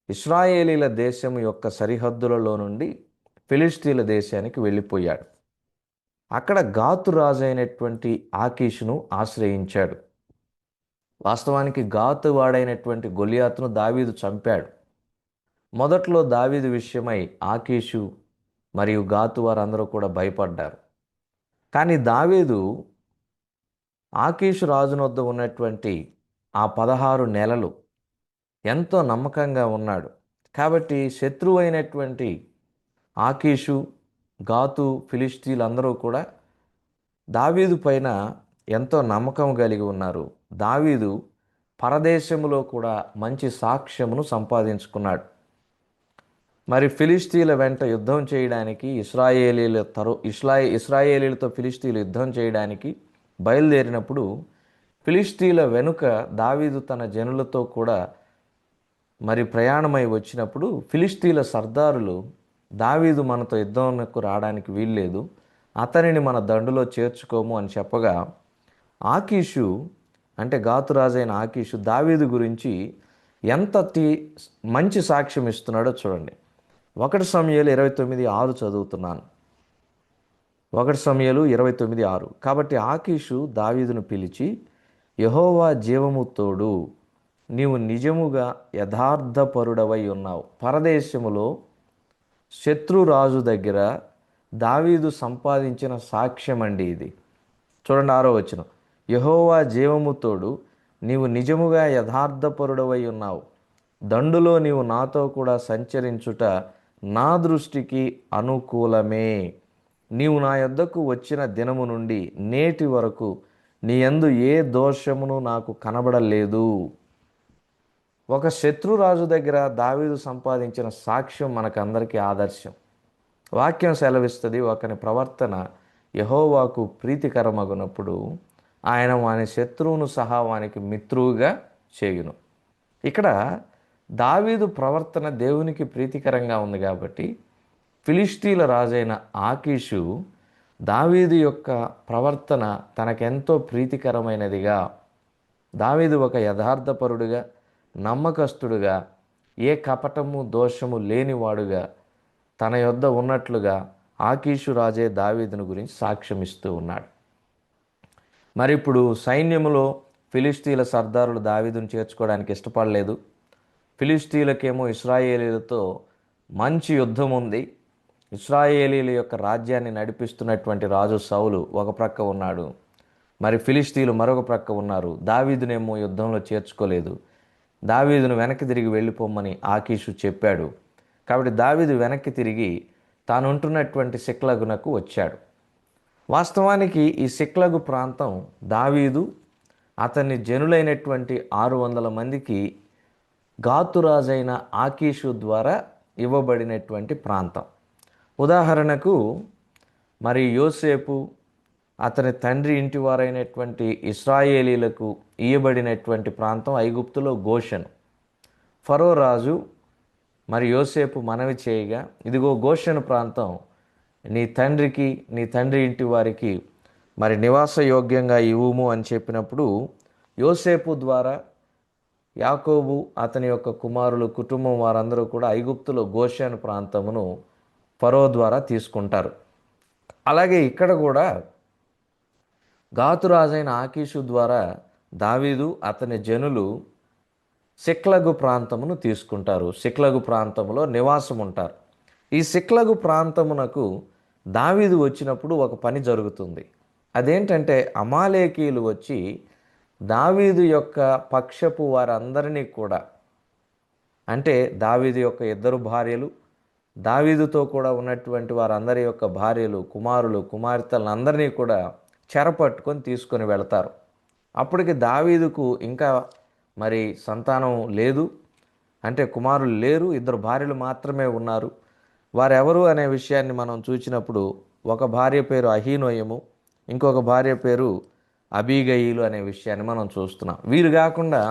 ఇశ్రాయేలీల దేశం యొక్క సరిహద్దులలో నుండి ఫిలిష్తీయుల దేశానికి వెళ్ళిపోయాడు. అక్కడ గాతు రాజు అయినటువంటి ఆకీషును ఆశ్రయించాడు. వాస్తవానికి గాతు వాడైనటువంటి గొలియాతును దావీదు చంపాడు. మొదట్లో దావీదు విషయమై ఆకీషు మరియు గాతు వారందరూ కూడా భయపడ్డారు. కానీ దావీదు ఆకీషు రాజున వద్ద ఉన్నటువంటి ఆ 16 నెలలు ఎంతో నమ్మకంగా ఉన్నాడు. కాబట్టి శత్రువు అయినటువంటి ఆకీషు, గాతు, ఫిలిష్తీయులందరూ కూడా దావీదు పైన ఎంతో నమ్మకం కలిగి ఉన్నారు. దావీదు పరదేశములో కూడా మంచి సాక్ష్యమును సంపాదించుకున్నాడు. మరి ఫిలిష్తీయుల వెంట యుద్ధం చేయడానికి ఇశ్రాయేలీలతో ఫిలిష్తీయులు యుద్ధం చేయడానికి బయలుదేరినప్పుడు ఫిలిష్తీయుల వెనుక దావీదు తన జనులతో కూడా మరి ప్రయాణమై వచ్చినప్పుడు ఫిలిష్తీయుల సర్దారులు దావీదు మనతో యుద్ధంకు రావడానికి వీల్లేదు, అతనిని మన దండులో చేర్చుకోము అని చెప్పగా, ఆకీషు అంటే గాతురాజైన ఆకీషు దావీదు గురించి ఎంత మంచి సాక్ష్యం ఇస్తున్నాడో చూడండి. 1 సమూయేలు 29:6 చదువుతున్నాను. 1 సమూయేలు 29:6. కాబట్టి ఆకీషు దావీదును పిలిచి, యెహోవా జీవము తోడు, నీవు నిజముగా యథార్థపరుడవై ఉన్నావు. పరదేశములో శత్రురాజు దగ్గర దావీదు సంపాదించిన సాక్ష్యం అండి ఇది. చూడండి 6వ వచనం. యెహోవా జీవము తోడు, నీవు నిజముగా యథార్థపరుడవై ఉన్నావు. దండులో నీవు నాతో కూడా సంచరించుట నా దృష్టికి అనుకూలమే. నీవు నా యొద్దకు వచ్చిన దినము నుండి నేటి వరకు నీ యందు ఏ దోషమును నాకు కనబడలేదు. ఒక శత్రురాజు దగ్గర దావీదు సంపాదించిన సాక్ష్యం మనకందరికీ ఆదర్శం. వాక్యం సెలవిస్తుంది, ఒకని ప్రవర్తన యెహోవాకు ప్రీతికరమగునప్పుడు ఆయన వాని శత్రువును సహా వానికి మిత్రువుగా చేయును. ఇక్కడ దావీదు ప్రవర్తన దేవునికి ప్రీతికరంగా ఉంది కాబట్టి ఫిలిష్తీల రాజైన ఆకీషు దావీదు యొక్క ప్రవర్తన తనకెంతో ప్రీతికరమైనదిగా, దావీదు ఒక యథార్థపరుడుగా, నమ్మకస్తుడుగా, ఏ కపటము దోషము లేనివాడుగా తన యొద్ద ఉన్నట్లుగా ఆకీషు రాజే దావీదును గురించి సాక్ష్యం ఇస్తూ ఉన్నాడు. మరి ఇప్పుడు సైన్యములో ఫిలిష్తీల సర్దారులు దావీదును చేర్చుకోవడానికి ఇష్టపడలేదు. ఫిలిష్తీలకేమో ఇశ్రాయేలీలతో మంచి యుద్ధం ఉంది. ఇశ్రాయేలీల యొక్క రాజ్యాన్ని నడిపిస్తున్నటువంటి రాజు సౌలు ఒక ప్రక్క ఉన్నాడు, మరి ఫిలిష్తీలు మరొక ప్రక్క ఉన్నారు. దావీదునేమో యుద్ధంలో చేర్చుకోలేదు. దావీదును వెనక్కి తిరిగి వెళ్ళిపోమని ఆకీషు చెప్పాడు. కాబట్టి దావీదు వెనక్కి తిరిగి తాను ఉంటున్నటువంటి సిక్లగునకు వచ్చాడు. వాస్తవానికి ఈ సిక్లగు ప్రాంతం దావీదు అతని జనులైనటువంటి 600 మందికి గాతురాజైన ఆకీషు ద్వారా ఇవ్వబడినటువంటి ప్రాంతం. ఉదాహరణకు మరి యోసేపు అతని తండ్రి ఇంటి వారైనటువంటి ఇశ్రాయేలీలకు ఇయ్యబడినటువంటి ప్రాంతం ఐగుప్తులో గోషెను. ఫరో రాజు మరి యోసేపు మనవి చేయగా, ఇదిగో గోషెను ప్రాంతం నీ తండ్రికి నీ తండ్రి ఇంటి వారికి మరి నివాస యోగ్యంగా ఇవ్వుము అని చెప్పినప్పుడు యోసేపు ద్వారా యాకోబు అతని యొక్క కుమారులు కుటుంబం వారందరూ కూడా ఐగుప్తులో గోషెను ప్రాంతమును ఫరో ద్వారా తీసుకుంటారు. అలాగే ఇక్కడ కూడా గాతురాజైన ఆకీషు ద్వారా దావీదు అతని జనులు సిక్లగు ప్రాంతమును తీసుకుంటారు. సిక్లగు ప్రాంతంలో నివాసం ఉంటారు. ఈ సిక్లగు ప్రాంతమునకు దావీదు వచ్చినప్పుడు ఒక పని జరుగుతుంది. అదేంటంటే అమాలేకీయులు వచ్చి దావీదు యొక్క పక్షపు వారందరినీ కూడా, అంటే దావీదు యొక్క 2 భార్యలు, దావీదుతో కూడా ఉన్నటువంటి వారందరి యొక్క భార్యలు, కుమారులు, కుమార్తెలందరినీ కూడా చెరపట్టుకొని తీసుకొని వెళతారు. అప్పటికి దావీదుకు ఇంకా మరి సంతానం లేదు, అంటే కుమారులు లేరు, 2 భార్యలు మాత్రమే ఉన్నారు. వారెవరు అనే విషయాన్ని మనం చూసినప్పుడు ఒక భార్య పేరు అహీనోయము, ఇంకొక భార్య పేరు అబీగయీలు అనే విషయాన్ని మనం చూస్తున్నాం. వీరు కాకుండా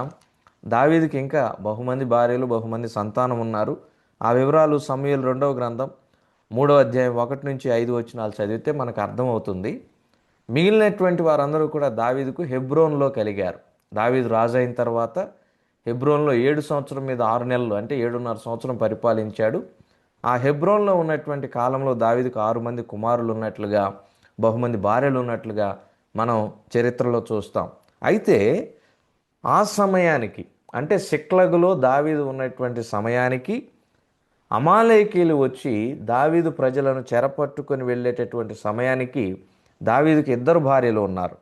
దావీదుకి ఇంకా బహుమంది భార్యలు, బహుమంది సంతానం ఉన్నారు. ఆ వివరాలు సమూయేలు 2వ గ్రంథం 3వ అధ్యాయం 1 నుంచి 5 వచనాలు చదివితే మనకు అర్థమవుతుంది. మిగిలినటువంటి వారందరూ కూడా దావీదుకు హెబ్రోన్లో కలిగారు. దావీదు రాజు అయిన తర్వాత హెబ్రోన్లో 7 సంవత్సరం మీద 6 నెలలు, అంటే 7.5 సంవత్సరం పరిపాలించాడు. ఆ హెబ్రోన్లో ఉన్నటువంటి కాలంలో దావీదుకు 6 మంది కుమారులు ఉన్నట్లుగా, బహుమంది భార్యలు ఉన్నట్లుగా మనం చరిత్రలో చూస్తాం. అయితే ఆ సమయానికి, అంటే సిక్లగులో దావీదు ఉన్నటువంటి సమయానికి అమాలేకీయులు వచ్చి దావీదు ప్రజలను చెరపట్టుకొని వెళ్ళేటటువంటి సమయానికి దావీదుకి 2 భార్యలు ఉన్నారు.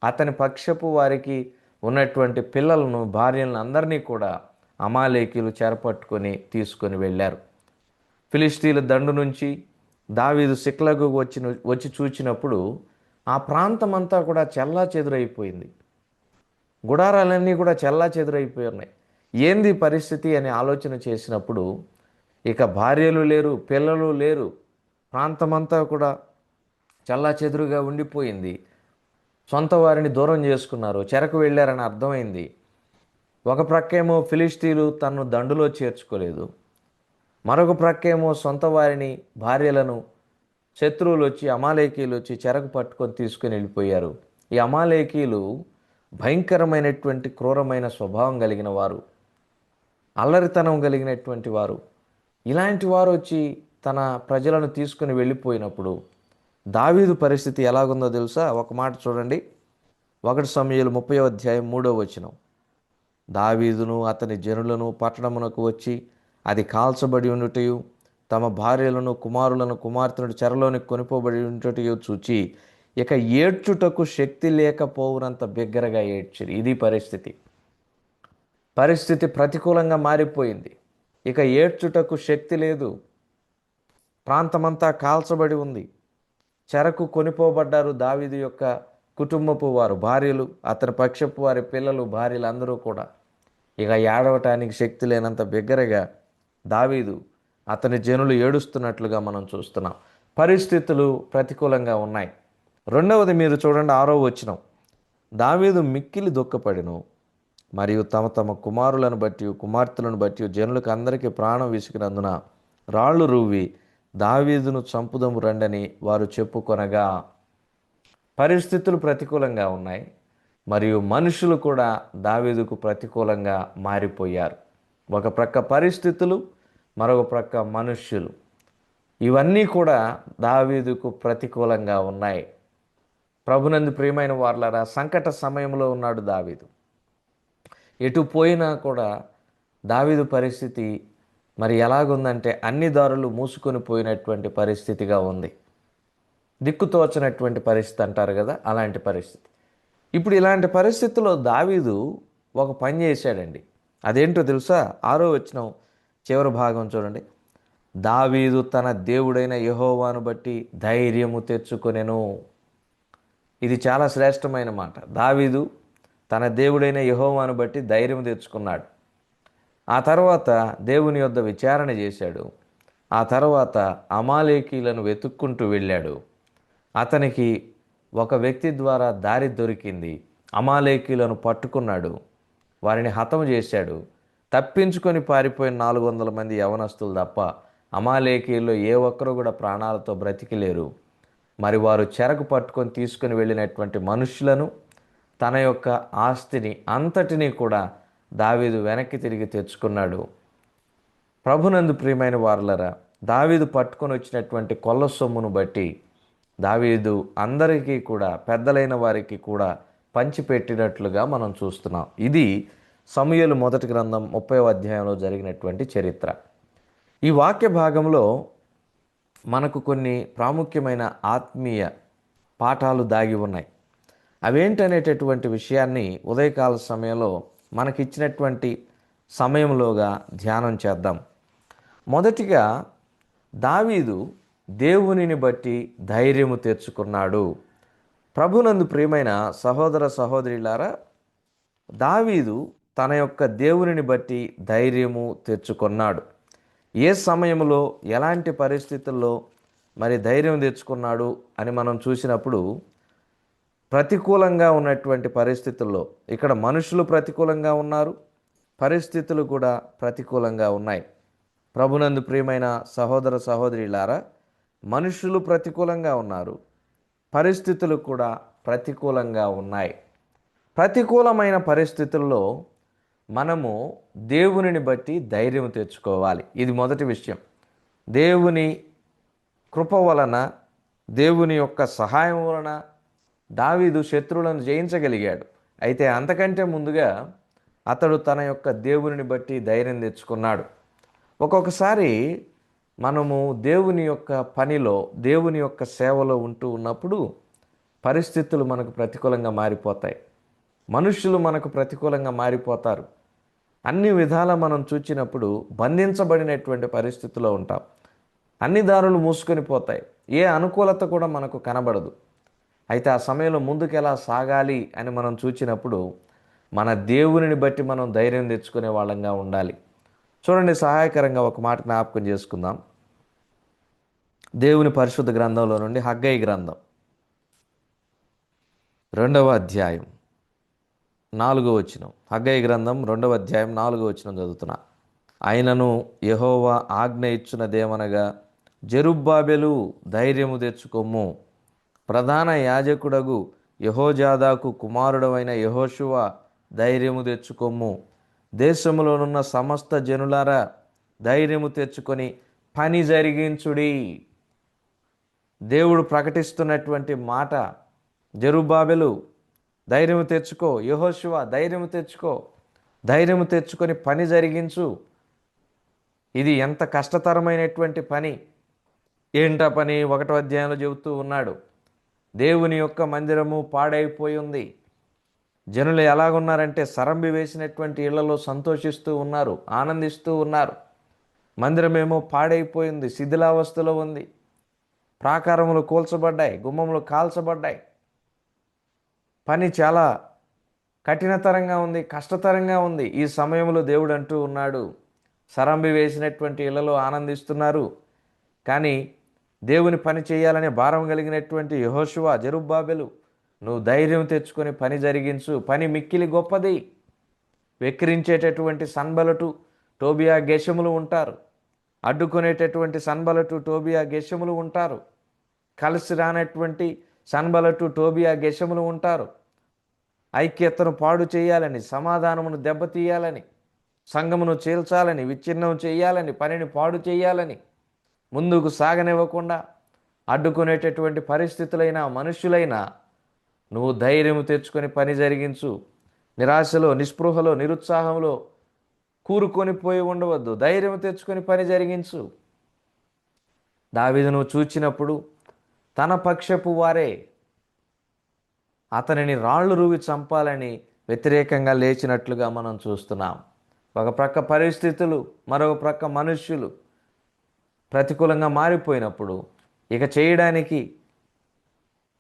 అతని పక్షపు వారికి ఉన్నటువంటి పిల్లలను, భార్యలను అందరినీ కూడా అమాలేకీయులు చెరపట్టుకొని వెళ్ళారు. ఫిలిష్తీల దండు నుంచి దావీదు సిక్లగు వచ్చి చూచినప్పుడు ఆ ప్రాంతం అంతా కూడా చెల్లా చెదురైపోయింది. గుడారాలన్నీ కూడా చెల్లా చెదురైపోయి ఉన్నాయి. ఏంది పరిస్థితి అని ఆలోచన చేసినప్పుడు ఇక భార్యలు లేరు, పిల్లలు లేరు, ప్రాంతమంతా కూడా చల్లా చెదురుగా ఉండిపోయింది. సొంత వారిని దూరం చేసుకున్నారు, చెరకు వెళ్ళారని అర్థమైంది. ఒక ప్రక్కేమో ఫిలిష్తీలు తనను దండులో చేర్చుకోలేదు, మరొక ప్రక్కేమో సొంత వారిని, భార్యలను శత్రువులు వచ్చి, అమాలేకీయులు వచ్చి చెరకు పట్టుకొని తీసుకుని వెళ్ళిపోయారు. ఈ అమాలేకీయులు భయంకరమైనటువంటి క్రూరమైన స్వభావం కలిగిన వారు, అల్లరితనం కలిగినటువంటి వారు. ఇలాంటి వారు వచ్చి తన ప్రజలను తీసుకుని వెళ్ళిపోయినప్పుడు దావీదు పరిస్థితి ఎలాగుందో తెలుసా? ఒక మాట చూడండి. 1 సమూయేలు 30:3 దావీదును అతని జనులను పట్టణమునకు వచ్చి అది కాల్చబడి ఉండుటయు, తమ భార్యలను కుమారులను కుమార్తెను చెరలోనికి కొనిపోబడి ఉండుటయు చూచి ఇక ఏడ్చుటకు శక్తి లేకపోవునంత బిగ్గరగా ఏడ్చిరి. ఇది పరిస్థితి ప్రతికూలంగా మారిపోయింది. ఇక ఏడ్చుటకు శక్తి లేదు. ప్రాంతమంతా కాల్చబడి ఉంది. చెరకు కొనిపోబడ్డారు దావీదు యొక్క కుటుంబపు వారు, భార్యలు, అతని పక్షపు వారి పిల్లలు, భార్యలు అందరూ కూడా. ఇక ఏడవటానికి శక్తి లేనంత బిగ్గరగా దావీదు, అతని జనులు ఏడుస్తున్నట్లుగా మనం చూస్తున్నాం. పరిస్థితులు ప్రతికూలంగా ఉన్నాయి. రెండవది మీరు చూడండి, 6వ వచనం. దావీదు మిక్కిలి దుఃఖపడెను, మరియు తమ తమ కుమారులను బట్టి కుమార్తెలను బట్టి జనులకు అందరికీ ప్రాణం విసిగినందున రాళ్ళు రువ్వి దావీదును చంపుదము రండని వారు చెప్పుకొనగా. పరిస్థితులు ప్రతికూలంగా ఉన్నాయి, మరియు మనుషులు కూడా దావీదుకు ప్రతికూలంగా మారిపోయారు. ఒక ప్రక్క పరిస్థితులు, మరొక ప్రక్క మనుష్యులు. ఇవన్నీ కూడా దావీదుకు ప్రతికూలంగా ఉన్నాయి. ప్రభునందు ప్రియమైన వారలారా, సంకట సమయంలో ఉన్నాడు దావీదు. ఎటు పోయినా కూడా దావీదు పరిస్థితి మరి ఎలాగుందంటే అన్ని దారులు మూసుకొని పోయినటువంటి పరిస్థితిగా ఉంది. దిక్కుతోచనటువంటి పరిస్థితి అంటారు కదా, అలాంటి పరిస్థితి. ఇప్పుడు ఇలాంటి పరిస్థితుల్లో దావీదు ఒక పని చేశాడండి. అదేంటో తెలుసా? 6వ వచనం చివరి భాగం చూడండి. దావీదు తన దేవుడైన యెహోవాను బట్టి ధైర్యము తెచ్చుకొనెను. ఇది చాలా శ్రేష్టమైన మాట. దావీదు తన దేవుడైన యెహోవాను బట్టి ధైర్యం తెచ్చుకున్నాడు. ఆ తర్వాత దేవుని యొద్ద విచారణ చేశాడు. ఆ తర్వాత అమాలేకీలను వెతుక్కుంటూ వెళ్ళాడు. అతనికి ఒక వ్యక్తి ద్వారా దారి దొరికింది. అమాలేకీలను పట్టుకున్నాడు, వారిని హతం చేశాడు. తప్పించుకొని పారిపోయిన 400 మంది యవనస్తులు తప్ప అమాలేకీల్లో ఏ ఒక్కరు కూడా ప్రాణాలతో బ్రతికిలేరు. మరి వారు చెరకు పట్టుకొని తీసుకుని వెళ్ళినటువంటి మనుషులను, తన యొక్క ఆస్తిని అంతటినీ కూడా దావీదు వెనక్కి తిరిగి తెచ్చుకున్నాడు. ప్రభునందు ప్రియమైన వారలరా, దావీదు పట్టుకొని వచ్చినటువంటి కొల్ల సొమ్మును బట్టి దావీదు అందరికీ కూడా, పెద్దలైన వారికి కూడా పంచిపెట్టినట్లుగా మనం చూస్తున్నాం. ఇది సమూయేలు మొదటి గ్రంథం 30వ అధ్యాయంలో జరిగినటువంటి చరిత్ర. ఈ వాక్య భాగంలో మనకు కొన్ని ప్రాముఖ్యమైన ఆత్మీయ పాఠాలు దాగి ఉన్నాయి. అవేంటనేటటువంటి విషయాన్ని ఉదయకాల సమయంలో మనకిచ్చినటువంటి సమయంలోగా ధ్యానం చేద్దాం. మొదటిగా దావీదు దేవునిని బట్టి ధైర్యము తెచ్చుకున్నాడు. ప్రభునందు ప్రియమైన సహోదర సహోదరులారా, దావీదు తన యొక్క దేవునిని బట్టి ధైర్యము తెచ్చుకున్నాడు. ఏ సమయంలో, ఎలాంటి పరిస్థితుల్లో మరి ధైర్యం తెచ్చుకున్నాడు అని మనం చూసినప్పుడు, ప్రతికూలంగా ఉన్నటువంటి పరిస్థితుల్లో, ఇక్కడ మనుషులు ప్రతికూలంగా ఉన్నారు, పరిస్థితులు కూడా ప్రతికూలంగా ఉన్నాయి. ప్రభునందు ప్రియమైన సహోదర సహోదరులారా, మనుషులు ప్రతికూలంగా ఉన్నారు, పరిస్థితులు కూడా ప్రతికూలంగా ఉన్నాయి. ప్రతికూలమైన పరిస్థితుల్లో మనము దేవునిని బట్టి ధైర్యం తెచ్చుకోవాలి. ఇది మొదటి విషయం. దేవుని కృప వలన, దేవుని యొక్క సహాయం వలన దావీదు శత్రువులను జయించగలిగాడు. అయితే అంతకంటే ముందుగా అతడు తన యొక్క దేవునిని బట్టి ధైర్యం తెచ్చుకున్నాడు. ఒక్కొక్కసారి మనము దేవుని యొక్క పనిలో, దేవుని యొక్క సేవలో ఉంటూ ఉన్నప్పుడు పరిస్థితులు మనకు ప్రతికూలంగా మారిపోతాయి, మనుషులు మనకు ప్రతికూలంగా మారిపోతారు. అన్ని విధాలా మనం చూచినప్పుడు బంధించబడినటువంటి పరిస్థితిలో ఉంటాం. అన్ని దారులు మూసుకొని పోతాయి, ఏ అనుకూలత కూడా మనకు కనబడదు. అయితే ఆ సమయంలో ముందుకు ఎలా సాగాలి అని మనం చూచినప్పుడు మన దేవునిని బట్టి మనం ధైర్యం తెచ్చుకునే వాళ్ళంగా ఉండాలి. చూడండి, సహాయకరంగా ఒక మాట జ్ఞాపకం చేసుకుందాం. దేవుని పరిశుద్ధ గ్రంథంలో నుండి హగ్గయి గ్రంథం 2వ అధ్యాయం 4వ వచనం. హగ్గయి గ్రంథం 2వ అధ్యాయం 4వ వచనం చదువుతున్నా. అయినను యెహోవా ఆజ్ఞ ఇచ్చునదేమనగా, జెరుబ్బాబెలు ధైర్యము తెచ్చుకొమ్ము. ప్రధాన యాజకుడగు యెహోజాదాకు కుమారుడవైన యెహోషువ ధైర్యము తెచ్చుకొమ్ము. దేశములోనున్న సమస్త జనులారా ధైర్యము తెచ్చుకొని పని జరిగించుడి. దేవుడు ప్రకటిస్తున్నటువంటి మాట, జెరుబ్బాబెలు ధైర్యము తెచ్చుకో, యెహోషువ ధైర్యము తెచ్చుకో, ధైర్యము తెచ్చుకొని పని జరిగించు. ఇది ఎంత కష్టతరమైనటువంటి పని. ఏంటా పని? 1వ అధ్యాయంలో చెబుతూ ఉన్నాడు. దేవుని యొక్క మందిరము పాడైపోయి ఉంది. జనులు ఎలాగున్నారంటే సరంబి వేసినటువంటి ఇళ్లలో సంతోషిస్తూ ఉన్నారు, ఆనందిస్తూ ఉన్నారు. మందిరమేమో పాడైపోయింది, శిథిలావస్థలో ఉంది. ప్రాకారములు కూల్చబడ్డాయి, గుమ్మములు కాల్చబడ్డాయి. పని చాలా కఠినతరంగా ఉంది, కష్టతరంగా ఉంది. ఈ సమయంలో దేవుడు అంటూ ఉన్నాడు, సరంబి వేసినటువంటి ఇళ్లలో ఆనందిస్తున్నారు, కానీ దేవుని పని చేయాలనే భారం కలిగినటువంటి యెహోషువ, జెరుబ్బాబెలు, నువ్వు ధైర్యం తెచ్చుకొని పని జరిగించు. పని మిక్కిలి గొప్పది. వెక్కిరించేటటువంటి సన్బలటు, టోబియా, గెషములు ఉంటారు. అడ్డుకునేటటువంటి సన్బలటు, టోబియా, గెషములు ఉంటారు. కలిసి రానటువంటి సన్బలటు, టోబియా, గెషములు ఉంటారు. ఐక్యతను పాడు చేయాలని, సమాధానమును దెబ్బతీయాలని, సంఘమును చీల్చాలని, విచ్ఛిన్నం చేయాలని, పనిని పాడు చేయాలని, ముందుకు సాగనివ్వకుండా అడ్డుకునేటటువంటి పరిస్థితులైనా మనుష్యులైనా నువ్వు ధైర్యము తెచ్చుకొని పని జరిగించు. నిరాశలో, నిస్పృహలో, నిరుత్సాహంలో కూరుకొని పోయి ఉండవద్దు. ధైర్యం తెచ్చుకొని పని జరిగించు. దావీదును చూచినప్పుడు తన పక్షపు వారే అతనిని రాళ్ళు రువి చంపాలని వ్యతిరేకంగా లేచినట్లుగా మనం చూస్తున్నాం. ఒక ప్రక్క పరిస్థితులు, మరొక ప్రక్క మనుష్యులు ప్రతికూలంగా మారిపోయినప్పుడు ఇక చేయడానికి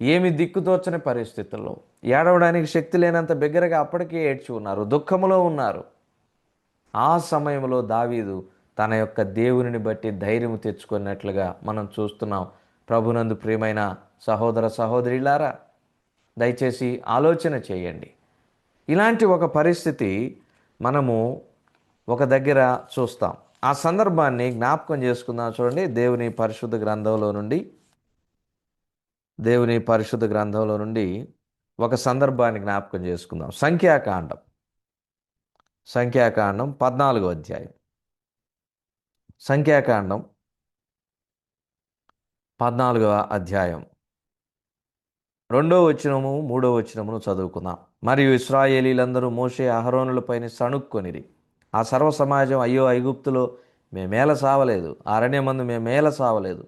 ఏమి దిక్కుతోచని పరిస్థితుల్లో, ఏడవడానికి శక్తి లేనంత బిగ్గరగా అప్పటికే ఏడ్చి ఉన్నారు, దుఃఖములో ఉన్నారు. ఆ సమయంలో దావీదు తన యొక్క దేవునిని బట్టి ధైర్యం తెచ్చుకున్నట్లుగా మనం చూస్తున్నాం. ప్రభునందు ప్రియమైన సహోదర సహోదరులారా, దయచేసి ఆలోచన చేయండి. ఇలాంటి ఒక పరిస్థితి మనము ఒక దగ్గర చూస్తాం. ఆ సందర్భాన్ని జ్ఞాపకం చేసుకుందాం. చూడండి, దేవుని పరిశుద్ధ గ్రంథంలో నుండి ఒక సందర్భాన్ని జ్ఞాపకం చేసుకుందాం. సంఖ్యాకాండం 14వ అధ్యాయం. సంఖ్యాకాండం 14వ అధ్యాయం 2వ వచనము 3వ వచనమును చదువుకుందాం. మరియు ఇశ్రాయేలీలందరూ మోషే అహరోనులపైన సణుక్కొనిరి. ఆ సర్వ సమాజం, అయ్యో, ఐగుప్తులో మేమేల సావలేదు, అరణ్యమందు మేమేల సావలేదు.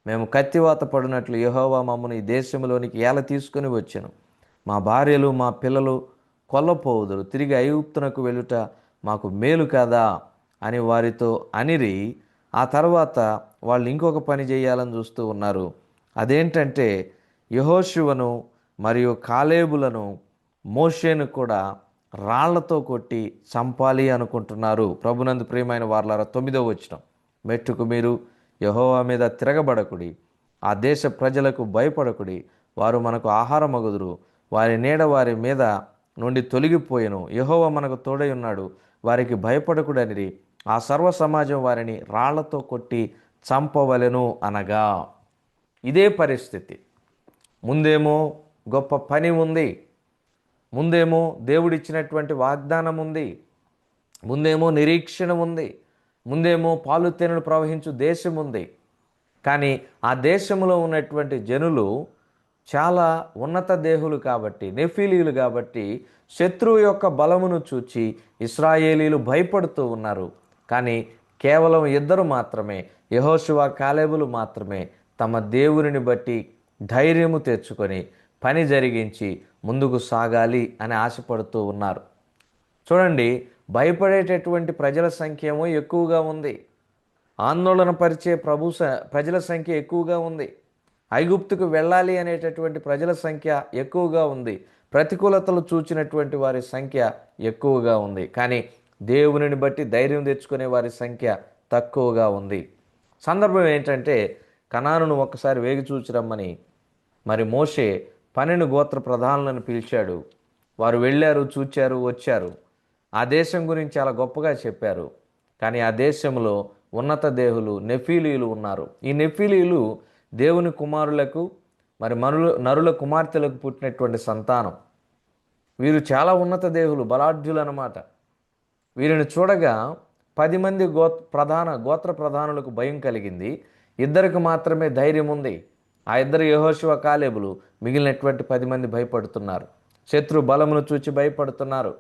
మేము కత్తివాత పడినట్లు యెహోవా మమ్మను ఈ దేశంలోనికి ఏల తీసుకొని వచ్చెను. మా భార్యలు, మా పిల్లలు కొల్లపోవుదురు. తిరిగి ఐగుప్తునకు వెళ్ళుట మాకు మేలు కాదా అని వారితో అనిరి. ఆ తర్వాత వాళ్ళు ఇంకొక పని చేయాలని చూస్తూ ఉన్నారు. అదేంటంటే యెహోషువను మరియు కాలేబులను, మోషేను కూడా రాళ్లతో కొట్టి చంపాలి అనుకుంటున్నారు. ప్రభునందు ప్రియమైన వారలారా, 9వ వచనం, మెట్టుకు మీరు యెహోవా మీద తిరగబడకుడి, ఆ దేశ ప్రజలకు భయపడకుడి, వారు మనకు ఆహారమగుదురు, వారి నీడ వారి మీద నుండి తొలగిపోయెను, యెహోవా మనకు తోడై ఉన్నాడు, వారికి భయపడకుడనిరి. ఆ సర్వ సమాజం వారిని రాళ్లతో కొట్టి చంపవలెను అనగా. ఇదే పరిస్థితి. ముందేమో గొప్ప పని ఉంది, ముందేమో దేవుడిచ్చినటువంటి వాగ్దానం ఉంది, ముందేమో నిరీక్షణ ఉంది, ముందేమో పాలు తేనెలు ప్రవహించు దేశం ఉంది. కానీ ఆ దేశంలో ఉన్నటువంటి జనులు చాలా ఉన్నత దేహులు కాబట్టి, నెఫీలీలు కాబట్టి, శత్రువు యొక్క బలమును చూచి ఇశ్రాయేలీలు భయపడుతూ ఉన్నారు. కానీ కేవలం ఇద్దరు మాత్రమే, యెహోషువ, కాలేబులు మాత్రమే తమ దేవునిని బట్టి ధైర్యము తెచ్చుకొని పని జరిగించి ముందుకు సాగాలి అని ఆశపడుతూ ఉన్నారు. చూడండి, భయపడేటటువంటి ప్రజల సంఖ్య ఏమో ఎక్కువగా ఉంది, ఆందోళన పరిచే ప్రజల సంఖ్య ఎక్కువగా ఉంది, ఐగుప్తుకు వెళ్ళాలి అనేటటువంటి ప్రజల సంఖ్య ఎక్కువగా ఉంది, ప్రతికూలతలు చూచినటువంటి వారి సంఖ్య ఎక్కువగా ఉంది. కానీ దేవునిని బట్టి ధైర్యం తెచ్చుకునే వారి సంఖ్య తక్కువగా ఉంది. సందర్భం ఏంటంటే, కనానును ఒక్కసారి వేగి చూచిరమ్మని మరి మోషే 12 గోత్ర ప్రధానులను పిలిచాడు. వారు వెళ్ళారు, చూచారు, వచ్చారు. ఆ దేశం గురించి చాలా గొప్పగా చెప్పారు. కానీ ఆ దేశంలో ఉన్నత దేహులు నెఫీలీలు ఉన్నారు. ఈ నెఫీలీలు దేవుని కుమారులకు మరి నరుల కుమార్తెలకు పుట్టినటువంటి సంతానం. వీరు చాలా ఉన్నత దేహులు, బలాఢ్యులు అన్నమాట. వీరిని చూడగా 10 మంది గోత్ర ప్రధానులకు భయం కలిగింది. ఇద్దరికి మాత్రమే ధైర్యం ఉంది. ఆ ఇద్దరు యెహోషువ కాలేబులు. మిగిలినటువంటి 10 మంది భయపడుతున్నారు. శత్రు బలమును చూచి భయపడుతున్నారు.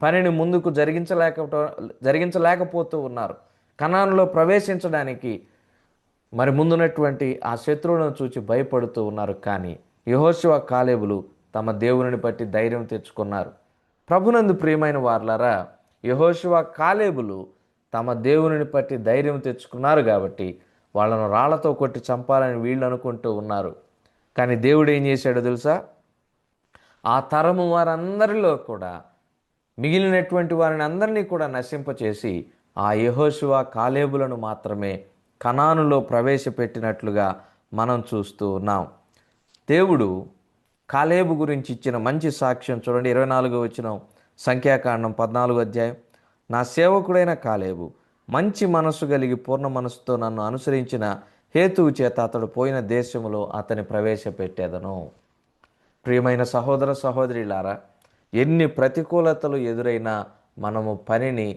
పనిని ముందుకు జరిగించలేకపోతూ ఉన్నారు. కనానులో ప్రవేశించడానికి మరి ముందున్నటువంటి ఆ శత్రువులను చూచి భయపడుతూ ఉన్నారు. కానీ యెహోషువ కాలేబులు తమ దేవుని బట్టి ధైర్యం తెచ్చుకున్నారు. ప్రభునందు ప్రియమైన వారలారా, యెహోషువ కాలేబులు తమ దేవుని బట్టి ధైర్యం తెచ్చుకున్నారు కాబట్టి వాళ్ళను రాళ్లతో కొట్టి చంపాలని వీళ్ళు అనుకుంటూ ఉన్నారు. కానీ దేవుడు ఏం చేశాడో తెలుసా? ఆ తరము వారందరిలో కూడా మిగిలినటువంటి వారిని అందరినీ కూడా నశింపచేసి ఆ యెహోషువ కాలేబులను మాత్రమే కనానులో ప్రవేశపెట్టినట్లుగా మనం చూస్తూ ఉన్నాం. దేవుడు కాలేబు గురించి ఇచ్చిన మంచి సాక్ష్యం చూడండి. 24వ వచనం, సంఖ్యాకాండం 14వ అధ్యాయం. నా సేవకుడైన కాలేబు మంచి మనస్సు కలిగి పూర్ణ మనస్సుతో నన్ను అనుసరించిన హేతువు చేత అతడు పోయిన దేశములో అతని ప్రవేశపెట్టేదను. ప్రియమైన సహోదర సహోదరులారా, ఎన్ని ప్రతికూలతలు ఎదురైనా మనము పనిని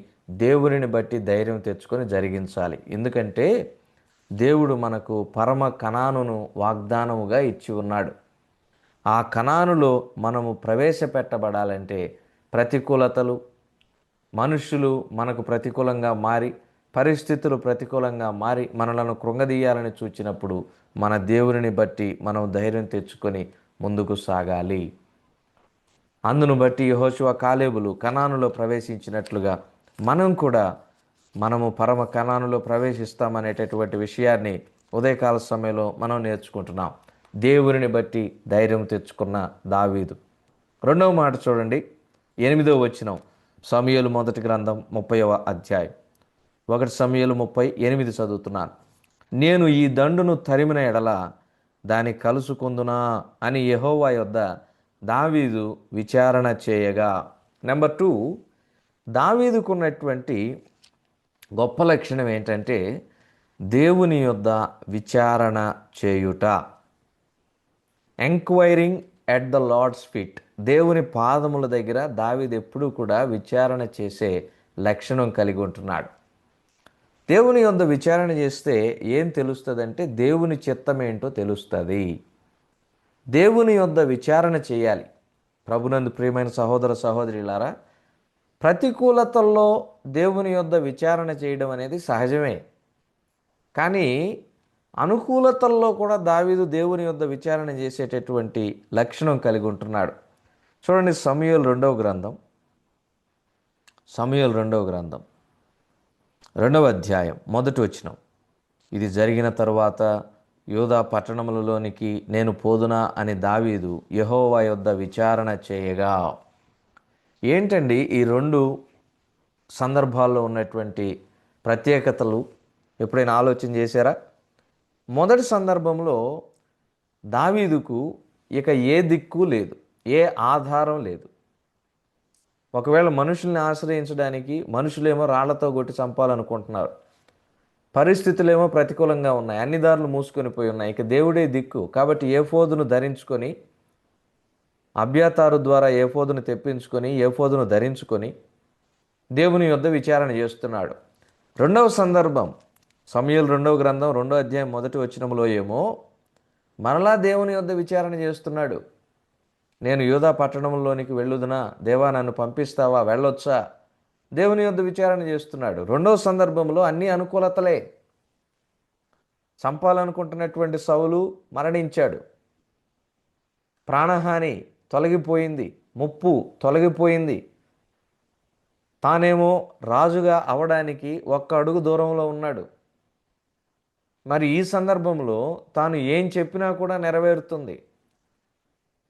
దేవునిని బట్టి ధైర్యం తెచ్చుకొని జరిగించాలి. ఎందుకంటే దేవుడు మనకు పరమ కనానును వాగ్దానముగా ఇచ్చి ఉన్నాడు. ఆ కనానులో మనము ప్రవేశపెట్టబడాలంటే ప్రతికూలతలు, మనుష్యులు మనకు ప్రతికూలంగా మారి, పరిస్థితులు ప్రతికూలంగా మారి మనలను కృంగదీయాలని చూచినప్పుడు మన దేవునిని బట్టి మనం ధైర్యం తెచ్చుకొని ముందుకు సాగాలి. అందును బట్టి యెహోషువ కాలేబులు కనానులో ప్రవేశించినట్లుగా మనము పరమ కనానులో ప్రవేశిస్తామనేటటువంటి విషయాన్ని ఉదయకాల సమయంలో మనం నేర్చుకుంటున్నాం. దేవునిని బట్టి ధైర్యం తెచ్చుకున్న దావీదు. రెండవ మాట చూడండి, 8వ వచనం, సమూయేలు మొదటి గ్రంథం 30వ అధ్యాయం. 1 సమూయేలు 30:8 చదువుతున్నాను. నేను ఈ దండును తరిమిన ఎడల దాన్ని కలుసుకుందునా అని యెహోవా యొద్ద దావీదు విచారణ చేయగా. నెంబర్ 2, దావీదుకున్నటువంటి గొప్ప లక్షణం ఏంటంటే దేవుని యొద్ద విచారణ చేయుట. Enquiring at the lord's feet. దేవుని పాదముల దగ్గర దావీదు ఎప్పుడూ కూడా విచారణ చేసే లక్షణం కలిగి ఉంటున్నాడు. దేవుని యొద్ద విచారణ చేస్తే ఏం తెలుస్తుందంటే దేవుని చిత్తం ఏంటో తెలుస్తుంది. దేవుని యొద్ద విచారణ చేయాలి. ప్రభునందు ప్రియమైన సహోదర సహోదరులారా, ప్రతికూలతల్లో దేవుని యొద్ద విచారణ చేయడం అనేది సహజమే. కానీ అనుకూలతల్లో కూడా దావీదు దేవుని యొద్ద విచారణ చేసేటటువంటి లక్షణం కలిగి ఉంటున్నాడు. చూడండి, సమూయేలు 2వ గ్రంథం 2వ అధ్యాయం 1వ వచనం. ఇది జరిగిన తరువాత యూదా పట్టణములలోనికి నేను పోదునా అని దావీదు యెహోవా యొద్ద విచారణ చేయగా. ఏంటండి ఈ 2 సందర్భాల్లో ఉన్నటువంటి ప్రత్యేకతలు ఎప్పుడైనా ఆలోచన చేశారా? మొదటి సందర్భంలో దావీదుకు ఇక ఏ దిక్కు లేదు, ఏ ఆధారం లేదు. ఒకవేళ మనుషుల్ని ఆశ్రయించడానికి మనుషులేమో రాళ్లతో కొట్టి చంపాలనుకుంటున్నారు, పరిస్థితులేమో ప్రతికూలంగా ఉన్నాయి, అన్ని దారులు మూసుకొని పోయి ఉన్నాయి. ఇక దేవుడే దిక్కు. కాబట్టి ఏఫోదును ధరించుకొని, అబ్యాతారు ద్వారా ఏఫోదును తెప్పించుకొని ఏఫోదును ధరించుకొని దేవుని యొద్ద విచారణ చేస్తున్నాడు. రెండవ సందర్భం సమూయేలు 2వ గ్రంథం 2వ అధ్యాయం 1వ వచనంలో ఏమో మరలా దేవుని యొద్ద విచారణ చేస్తున్నాడు. నేను యూదా పట్టణంలోనికి వెళ్ళుదునా, దేవా నన్ను పంపిస్తావా, వెళ్ళొచ్చా? దేవుని యొద్ద విచారణ చేస్తున్నాడు. రెండవ సందర్భంలో అన్ని అనుకూలతలే. చంపాలనుకుంటున్నటువంటి సౌలు మరణించాడు, ప్రాణహాని తొలగిపోయింది, ముప్పు తొలగిపోయింది. తానేమో రాజుగా అవడానికి 1 అడుగు దూరంలో ఉన్నాడు. మరి ఈ సందర్భంలో తాను ఏం చెప్పినా కూడా నెరవేరుతుంది.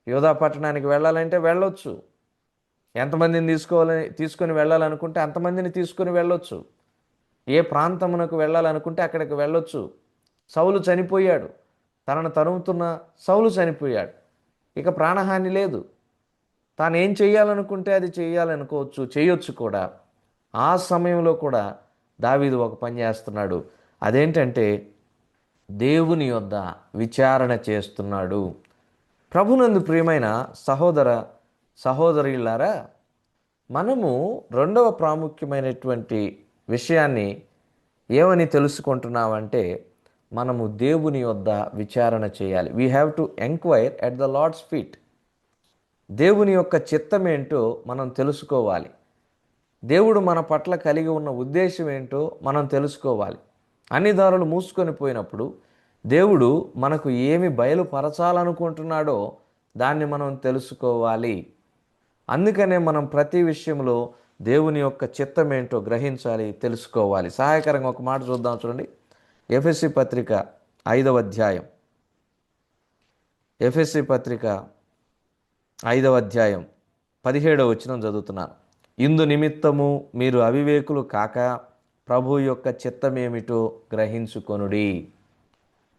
యూదా పట్టణానికి వెళ్ళాలంటే వెళ్ళొచ్చు, ఎంతమందిని తీసుకొని వెళ్ళాలనుకుంటే అంతమందిని తీసుకొని వెళ్ళొచ్చు, ఏ ప్రాంతమునకు వెళ్ళాలనుకుంటే అక్కడికి వెళ్ళొచ్చు. సౌలు చనిపోయాడు, తనను తరుముతున్న సౌలు చనిపోయాడు, ఇక ప్రాణహాని లేదు. తాను ఏం చేయాలనుకుంటే అది చేయొచ్చు కూడా. ఆ సమయంలో కూడా దావీదు ఒక పని చేస్తున్నాడు. అదేంటంటే దేవుని యొద్ద విచారణ చేస్తున్నాడు. ప్రభునందు ప్రియమైన సహోదర సహోదరులారా, మనము రెండవ ప్రాముఖ్యమైనటువంటి విషయాన్ని ఏమని తెలుసుకుంటున్నామంటే, మనము దేవుని యొద్ద విచారణ చేయాలి. We have to enquire at the lord's feet. దేవుని యొక్క చిత్తం ఏంటో మనం తెలుసుకోవాలి. దేవుడు మన పట్ల కలిగి ఉన్న ఉద్దేశం ఏంటో మనం తెలుసుకోవాలి. అన్ని దారులు మూసుకొని పోయినప్పుడు దేవుడు మనకు ఏమి బయలుపరచాలనుకుంటున్నాడో దాన్ని మనం తెలుసుకోవాలి. అందుకనే మనం ప్రతి విషయంలో దేవుని యొక్క చిత్తం ఏంటో గ్రహించాలి, తెలుసుకోవాలి. సహాయకరంగా ఒక మాట చూద్దాం, చూడండి. ఎఫెసీ పత్రిక 5వ అధ్యాయం, ఎఫెసీ పత్రిక 5వ అధ్యాయం 17వ వచనం చదువుతున్నాను. ఇందు నిమిత్తము మీరు అవివేకులు కాక ప్రభు యొక్క చిత్తమేమిటో గ్రహించుకొనుడి.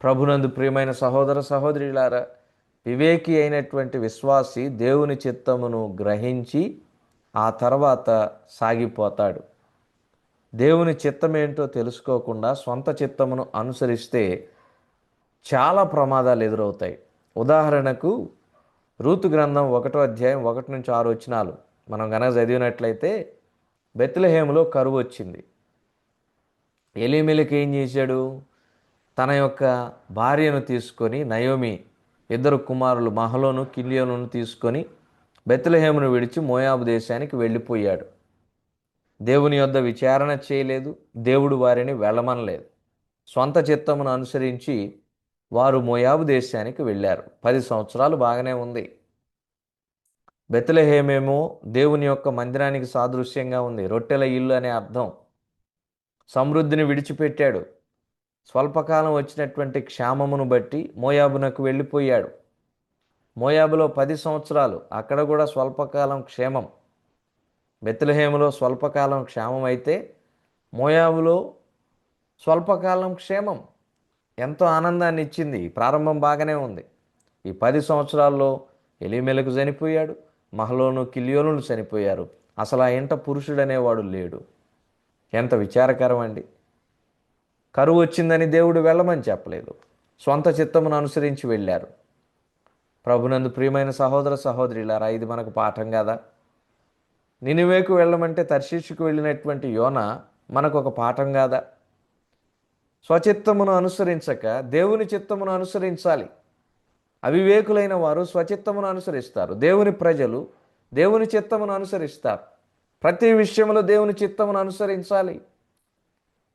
ప్రభునందు ప్రియమైన సహోదర సహోదరులారా, వివేకి అయినటువంటి విశ్వాసి దేవుని చిత్తమును గ్రహించి ఆ తర్వాత సాగిపోతాడు. దేవుని చిత్తమేంటో తెలుసుకోకుండా సొంత చిత్తమును అనుసరిస్తే చాలా ప్రమాదాలు ఎదురవుతాయి. ఉదాహరణకు రూతు గ్రంథం 1వ అధ్యాయం 1 నుంచి 6 వచనాలు మనం గనక చదివినట్లయితే, బెత్లెహేములో కరువు వచ్చింది. ఎలీమెలెకు ఏం చేశాడు? తన యొక్క భార్యను తీసుకొని, నయోమి 2 కుమారులు మహలోను కిల్యోను తీసుకొని బెత్లెహేమును విడిచి మోయాబు దేశానికి వెళ్ళిపోయాడు. దేవుని యొద్ద విచారణ చేయలేదు, దేవుడు వారిని వెళ్ళమనలేదు. స్వంత చిత్తమును అనుసరించి వారు మోయాబు దేశానికి వెళ్ళారు. 10 సంవత్సరాలు బాగానే ఉంది. బెత్లెహేమేమో దేవుని యొక్క మందిరానికి సాదృశ్యంగా ఉంది. రొట్టెల ఇల్లు అనే అర్థం. సమృద్ధిని విడిచిపెట్టాడు. స్వల్పకాలం వచ్చినటువంటి క్షామమును బట్టి మోయాబునకు వెళ్ళిపోయాడు. మోయాబులో 10 సంవత్సరాలు, అక్కడ కూడా స్వల్పకాలం క్షేమం. బెత్లెహేములో స్వల్పకాలం క్షేమం అయితే మోయాబులో స్వల్పకాలం క్షేమం. ఎంతో ఆనందాన్ని ఇచ్చింది. ప్రారంభం బాగానే ఉంది. ఈ 10 సంవత్సరాల్లో ఎలీమెలెకు చనిపోయాడు, మహలోను కిల్యోను చనిపోయారు. అసలు ఆ ఇంట పురుషుడనేవాడు లేడు. ఎంత విచారకరం అండి. కరువు వచ్చిందని దేవుడు వెళ్ళమని చెప్పలేదు, స్వంత చిత్తమును అనుసరించి వెళ్ళారు. ప్రభునందు ప్రియమైన సహోదర సహోదరులారా, ఇది మనకు పాఠం కదా. నినివేకు వెళ్ళమంటే తర్షీషుకు వెళ్ళినటువంటి యోనా మనకు ఒక పాఠం కాదా? స్వచిత్తమును అనుసరించక దేవుని చిత్తమును అనుసరించాలి. అవివేకులైన వారు స్వచిత్తమును అనుసరిస్తారు. దేవుని ప్రజలు దేవుని చిత్తమును అనుసరిస్తారు. ప్రతి విషయంలో దేవుని చిత్తమును అనుసరించాలి.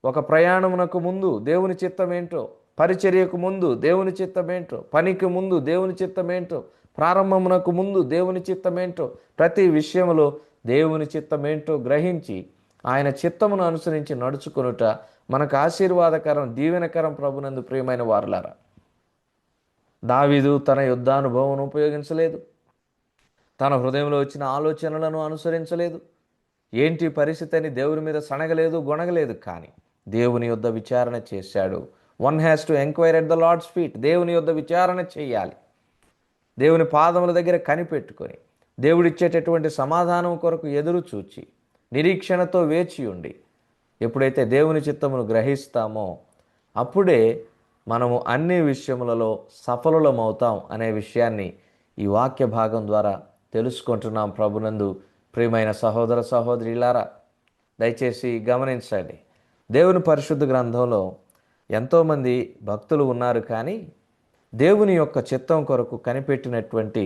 ఒక ప్రయాణమునకు ముందు దేవుని చిత్తం ఏంటో, పరిచర్యకు ముందు దేవుని చిత్తం ఏంటో, పనికి ముందు దేవుని చిత్తం ఏంటో, ప్రారంభమునకు ముందు దేవుని చిత్తం ఏంటో, ప్రతి విషయంలో దేవుని చిత్తం ఏంటో గ్రహించి ఆయన చిత్తమును అనుసరించి నడుచుకొనుట మనకు ఆశీర్వాదకరం, దీవెనకరం. ప్రభునందు ప్రియమైన వారులారా, దావీదు తన యుద్ధానుభవం ఉపయోగించలేదు, తన హృదయంలో వచ్చిన ఆలోచనలను అనుసరించలేదు. ఏంటి పరిస్థితి అని దేవుని మీద సనగలేదు, గొనగలేదు. కానీ దేవుని యొద్ద విచారణ చేశాడు. One has to enquire at the lord's feet. దేవుని యొద్ద విచారణ చేయాలి. దేవుని పాదముల దగ్గర కనిపెట్టుకొని దేవుడిచ్చేటటువంటి సమాధానం కొరకు ఎదురు చూచి నిరీక్షణతో వేచి ఉండి ఎప్పుడైతే దేవుని చిత్తమును గ్రహిస్తామో అప్పుడే మనము అన్ని విషయములలో సఫలులమవుతాం అనే విషయాన్ని ఈ వాక్య భాగం ద్వారా తెలుసుకుంటున్నాం. ప్రభునందు ప్రియమైన సహోదర సహోదరులారా, దయచేసి గమనించండి. దేవుని పరిశుద్ధ గ్రంథంలో ఎంతోమంది భక్తులు ఉన్నారు, కానీ దేవుని యొక్క చిత్తం కొరకు కనిపెట్టినటువంటి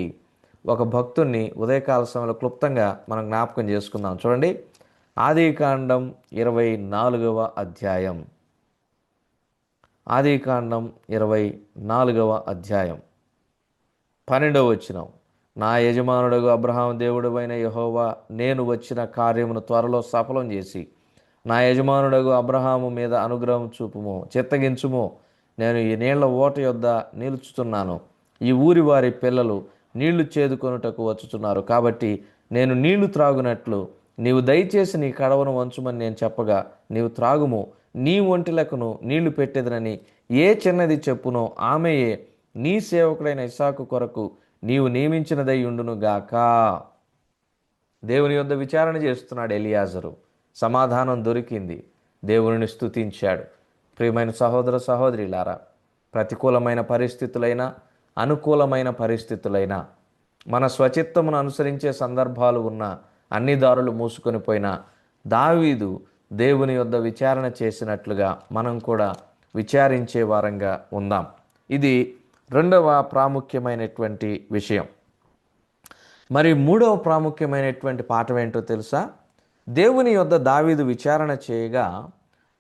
ఒక భక్తుణ్ణి ఉదయకాల సమయంలో క్లుప్తంగా మనం జ్ఞాపకం చేసుకుందాం. చూడండి, ఆదికాండం 24వ అధ్యాయం. ఆదికాండం 24వ అధ్యాయం 12వ వచనం. నా యజమానుడగు అబ్రహాము దేవుడవైన యెహోవా, నేను వచ్చిన కార్యమును త్వరలో సఫలం చేసి నా యజమానుడగు అబ్రహాము మీద అనుగ్రహం చూపుము, చిత్తగించుము. నేను ఈ నీళ్ల ఓట యొద్ద నిలుచుతున్నాను. ఈ ఊరి వారి పిల్లలు నీళ్లు చేదుకొనుటకు వచ్చుచున్నారు. కాబట్టి నేను నీళ్లు త్రాగునట్లు నీవు దయచేసి నీ కడవను వంచుమని నేను చెప్పగా నీవు త్రాగుము, నీ ఒంటిలకును నీళ్లు పెట్టెదనని ఏ చిన్నది చెప్పునో ఆమెయే నీ సేవకుడైన ఇస్సాకు కొరకు నీవు నియమించినదై ఉండును గాక. దేవుని యొద్ద విచారణ చేస్తున్నాడు ఎలియాజరు. సమాధానం దొరికింది. దేవునిని స్తుతించాడు. ప్రియమైన సహోదర సహోదరులారా, ప్రతికూలమైన పరిస్థితులైనా అనుకూలమైన పరిస్థితులైనా మన స్వచిత్తమును అనుసరించే సందర్భాలు ఉన్న అన్ని దారులు మూసుకొని పోయినా దావీదు దేవుని యొద్ద విచారణ చేసినట్లుగా మనం కూడా విచారించే వారంగా ఉందాం. ఇది రెండవ ప్రాముఖ్యమైనటువంటి విషయం. మరి మూడవ ప్రాముఖ్యమైనటువంటి పాఠం ఏంటో తెలుసా? దేవుని యొద్ద దావీదు విచారణ చేయగా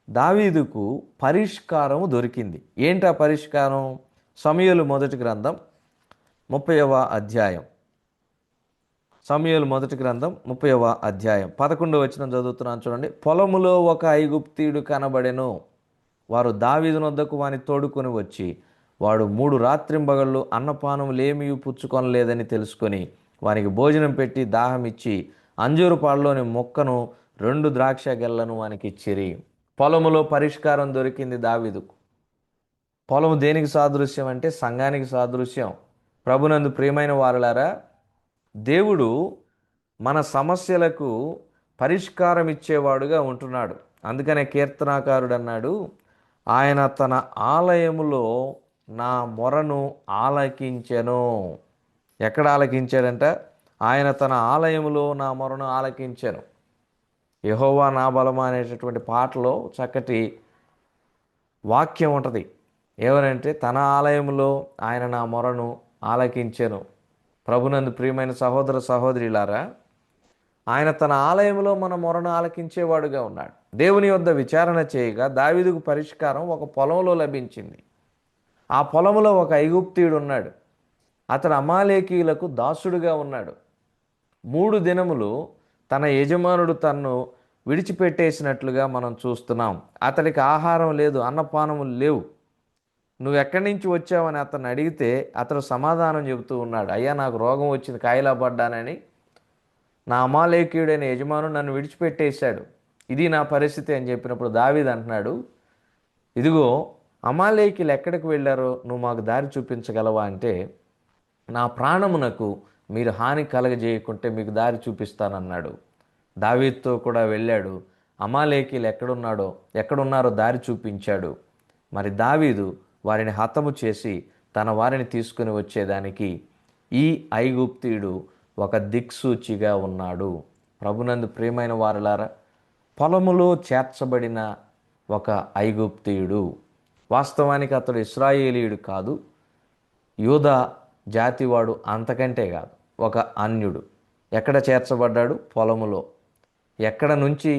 దావీదుకు పరిష్కారం దొరికింది. ఏంటా పరిష్కారం? సమూయేలు మొదటి గ్రంథం 30వ అధ్యాయం. సమూయేలు మొదటి గ్రంథం 30వ అధ్యాయం 11వ వచనం చదువుతున్నాను చూడండి. పొలములో ఒక ఐగుప్తీయుడు కనబడెను. వారు దావీదు నొద్దకు వాని తోడుకొని వచ్చి, వాడు 3 రాత్రింబగళ్ళు అన్నపానములేమీ పుచ్చుకొనలేదని తెలుసుకొని వానికి భోజనం పెట్టి దాహమిచ్చి అంజూరు పాడులోని మొక్కను 2 ద్రాక్ష గెల్లను వానికి ఇచ్చిరి. పొలములో పరిష్కారం దొరికింది దావీదుకు. పొలము దేనికి సాదృశ్యం అంటే సంఘానికి సాదృశ్యం. ప్రభునందు ప్రియమైన వారలారా, దేవుడు మన సమస్యలకు పరిష్కారం ఇచ్చేవాడుగా ఉంటున్నాడు. అందుకనే కీర్తనాకారుడు అన్నాడు, ఆయన తన ఆలయములో నా మొరను ఆలకించెను. ఎక్కడ ఆలకించాడంట? ఆయన తన ఆలయములో నా మొరను ఆలకించెను. యెహోవా నా బలమా అనేటటువంటి పాటలో చక్కటి వాక్యం ఉంటుంది. ఎవరంటే తన ఆలయంలో ఆయన నా మొరను ఆలకించెను. ప్రభునందు ప్రియమైన సహోదర సహోదరులారా, ఆయన తన ఆలయంలో మన మొరను ఆలకించేవాడుగా ఉన్నాడు. దేవుని యొద్ద విచారణ చేయగా దావీదుకు పరిష్కారం ఒక పొలంలో లభించింది. ఆ పొలంలో ఒక ఐగుప్తీయుడు ఉన్నాడు. అతడు అమాలేకీయులకు దాసుడుగా ఉన్నాడు. 3 దినములు తన యజమానుడు తన్ను విడిచిపెట్టేసినట్లుగా మనం చూస్తున్నాం. అతడికి ఆహారం లేదు, అన్నపానములు లేవు. నువ్వు ఎక్కడి నుంచి వచ్చావని అతన్ని అడిగితే అతడు సమాధానం చెబుతూ ఉన్నాడు, అయ్యా నాకు రోగం వచ్చింది, కాయిలా పడ్డానని నా అమాలేకీయుడైన యజమానుడు నన్ను విడిచిపెట్టేశాడు, ఇది నా పరిస్థితి అని చెప్పినప్పుడు దావీదు అంటున్నాడు, ఇదిగో అమాలేకీయులు ఎక్కడికి వెళ్ళారో నువ్వు మాకు దారి చూపించగలవా అంటే, నా ప్రాణమునకు మీరు హాని కలగజేయకుంటే మీకు దారి చూపిస్తానన్నాడు. దావీదుతో కూడా వెళ్ళాడు. అమాలేకీయులు ఎక్కడున్నారో దారి చూపించాడు. మరి దావీదు వారిని హతము చేసి తన వారిని తీసుకుని వచ్చేదానికి ఈ ఐగుప్తీయుడు ఒక దిక్సూచిగా ఉన్నాడు. ప్రభునందు ప్రియమైన వారలారా, పొలములో చేర్చబడిన ఒక ఐగుప్తీయుడు. వాస్తవానికి అతడు ఇశ్రాయేలీయుడు కాదు, యూదా జాతివాడు, అంతకంటే కాదు, ఒక అన్యుడు. ఎక్కడ చేర్చబడ్డాడు? పొలములో. ఎక్కడ నుంచి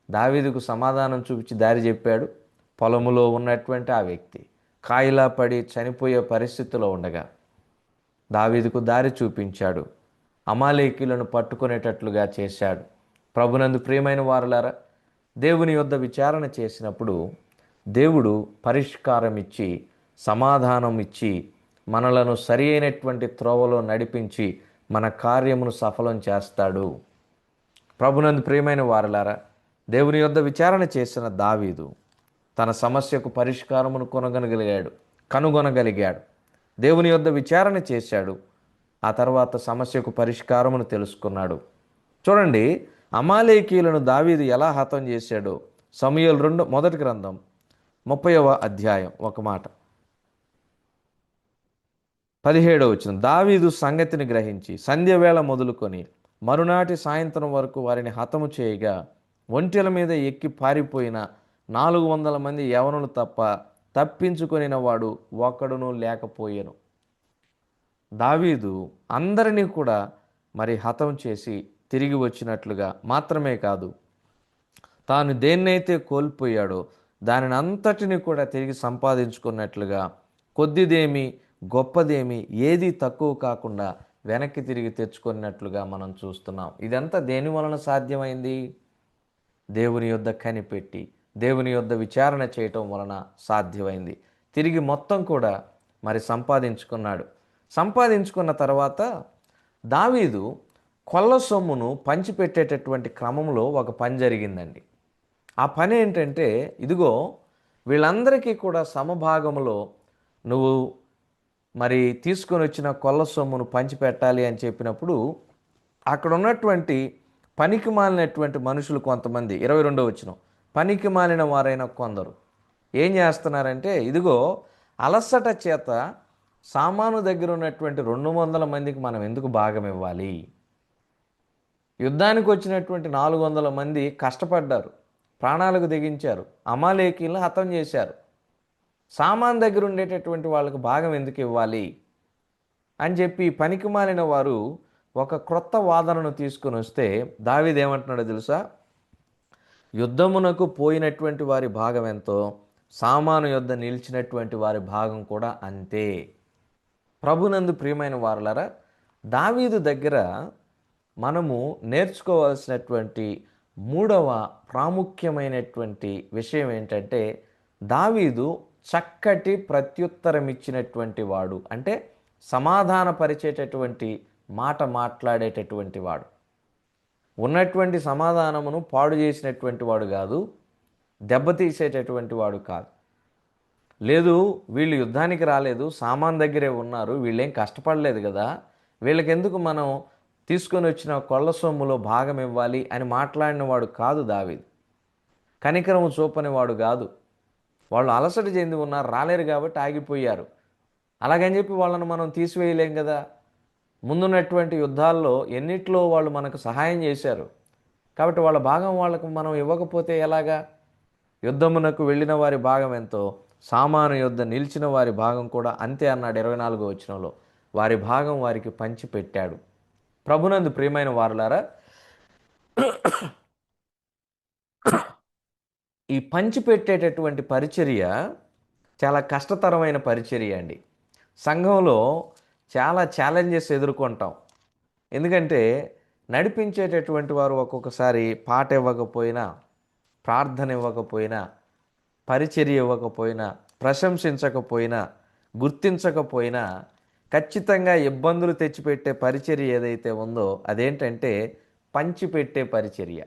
దావీదుకు సమాధానం చూపించి దారి చెప్పాడు? పొలములో ఉన్నటువంటి ఆ వ్యక్తి కాయిలా పడి చనిపోయే పరిస్థితిలో ఉండగా దావీదుకు దారి చూపించాడు, అమాలేకీయులను పట్టుకునేటట్లుగా చేశాడు. ప్రభునందు ప్రియమైన వారలారా, దేవుని యొద్ద విచారణ చేసినప్పుడు దేవుడు పరిష్కారం ఇచ్చి సమాధానం ఇచ్చి మనలను సరి అయినటువంటి త్రోవలో నడిపించి మన కార్యమును సఫలం చేస్తాడు. ప్రభునందు ప్రియమైన వారలారా, దేవుని యొద్ద విచారణ చేసిన దావీదు తన సమస్యకు పరిష్కారమును కనుగొనగలిగాడు. దేవుని యొద్ద విచారణ చేశాడు. ఆ తర్వాత సమస్యకు పరిష్కారమును తెలుసుకున్నాడు. చూడండి, అమాలేకీయులను దావీదు ఎలా హతం చేశాడో సమూయేలు మొదటి గ్రంథం 30వ అధ్యాయం ఒక మాట 17వ వచనం. దావీదు సంగతిని గ్రహించి సంధ్యవేళ మొదలుకొని మరునాటి సాయంత్రం వరకు వారిని హతము చేయగా ఒంటెల మీద ఎక్కి పారిపోయిన 400 మంది యవనులు తప్ప తప్పించుకొనిన వాడు ఒక్కడునూ లేకపోయెను. దావీదు అందరినీ కూడా మరి హతం చేసి తిరిగి వచ్చినట్లుగా మాత్రమే కాదు, తాను దేన్నైతే కోల్పోయాడో దానిని అంతటిని కూడా తిరిగి సంపాదించుకున్నట్లుగా కొద్దిదేమి గొప్పదేమి ఏది తక్కువ కాకుండా వెనక్కి తిరిగి తెచ్చుకున్నట్లుగా మనం చూస్తున్నాం. ఇదంతా దేని వలన సాధ్యమైంది? దేవుని యొద్ద కనిపెట్టి దేవుని యొద్ద విచారణ చేయటం వలన సాధ్యమైంది. తిరిగి మొత్తం కూడా మరి సంపాదించుకున్నాడు. సంపాదించుకున్న తర్వాత దావీదు కొల్ల సొమ్మును పంచిపెట్టేటటువంటి క్రమంలో ఒక పని జరిగిందండి. ఆ పని ఏంటంటే, ఇదిగో వీళ్ళందరికీ కూడా సమభాగంలో నువ్వు మరి తీసుకొని వచ్చిన కొల్ల సొమ్మును పంచిపెట్టాలి అని చెప్పినప్పుడు అక్కడ ఉన్నటువంటి పనికి మాలినటువంటి మనుషులు కొంతమంది, 22వ వచనం, పనికి మాలిన వారైన కొందరు ఏం చేస్తున్నారంటే, ఇదిగో అలసట చేత సామాను దగ్గర ఉన్నటువంటి 200 మందికి మనం ఎందుకు భాగం ఇవ్వాలి? యుద్ధానికి వచ్చినటువంటి 400 మంది కష్టపడ్డారు, ప్రాణాలకు తెగించారు, అమాలేకీలను హతం చేశారు. సామాన్ దగ్గర ఉండేటటువంటి వాళ్ళకు భాగం ఎందుకు ఇవ్వాలి అని చెప్పి పనికిమాలిన వారు ఒక క్రొత్త వాదనను తీసుకుని వస్తే, దావీదు ఏమంటున్నాడో తెలుసా? యుద్ధమునకు పోయినటువంటి వారి భాగం ఎంతో, సామాను యొద్ద నిలిచినటువంటి వారి భాగం కూడా అంతే. ప్రభునందు ప్రియమైన వారలారా, దావీదు దగ్గర మనము నేర్చుకోవాల్సినటువంటి మూడవ ప్రాముఖ్యమైనటువంటి విషయం ఏంటంటే, దావీదు చక్కటి ప్రత్యుత్తరం ఇచ్చినటువంటి వాడు. అంటే సమాధానపరిచేటటువంటి మాట మాట్లాడేటటువంటి వాడు. ఉన్నటువంటి సమాధానమును పాడు చేసినటువంటి వాడు కాదు, దెబ్బతీసేటటువంటి వాడు కాదు. లేదు, వీళ్ళు యుద్ధానికి రాలేదు, సామాన్ దగ్గరే ఉన్నారు, వీళ్ళేం కష్టపడలేదు కదా, వీళ్ళకెందుకు మనం తీసుకొని వచ్చిన కొల్ల సొమ్ములో భాగం ఇవ్వాలి అని మాట్లాడిన వాడు కాదు దావీదు. కనికరము చూపని వాడు కాదు. వాళ్ళు అలసట చెంది ఉన్నారు, రాలేరు కాబట్టి ఆగిపోయారు. అలాగని చెప్పి వాళ్ళను మనం తీసివేయలేం కదా. ముందున్నటువంటి యుద్ధాల్లో ఎన్నిట్లో వాళ్ళు మనకు సహాయం చేశారు. కాబట్టి వాళ్ళ భాగం వాళ్ళకు మనం ఇవ్వకపోతే ఎలాగా? యుద్ధమునకు వెళ్ళిన వారి భాగం ఎంతో, సామాను యుద్ధ నిలిచిన వారి భాగం కూడా అంతే అన్నాడు 24వ వచనంలో. వారి భాగం వారికి పంచి పెట్టాడు. ప్రభునందు ప్రియమైన వారులారా, ఈ పంచిపెట్టేటటువంటి పరిచర్య చాలా కష్టతరమైన పరిచర్య అండి. సంఘంలో చాలా ఛాలెంజెస్ ఎదుర్కొంటాం. ఎందుకంటే నడిపించేటటువంటి వారు ఒక్కొక్కసారి పాట ఇవ్వకపోయినా, ప్రార్థన ఇవ్వకపోయినా, పరిచర్య ఇవ్వకపోయినా, ప్రశంసించకపోయినా, గుర్తించకపోయినా ఖచ్చితంగా ఇబ్బందులు తెచ్చిపెట్టే పరిచర్య ఏదైతే ఉందో అదేంటంటే పంచిపెట్టే పరిచర్య.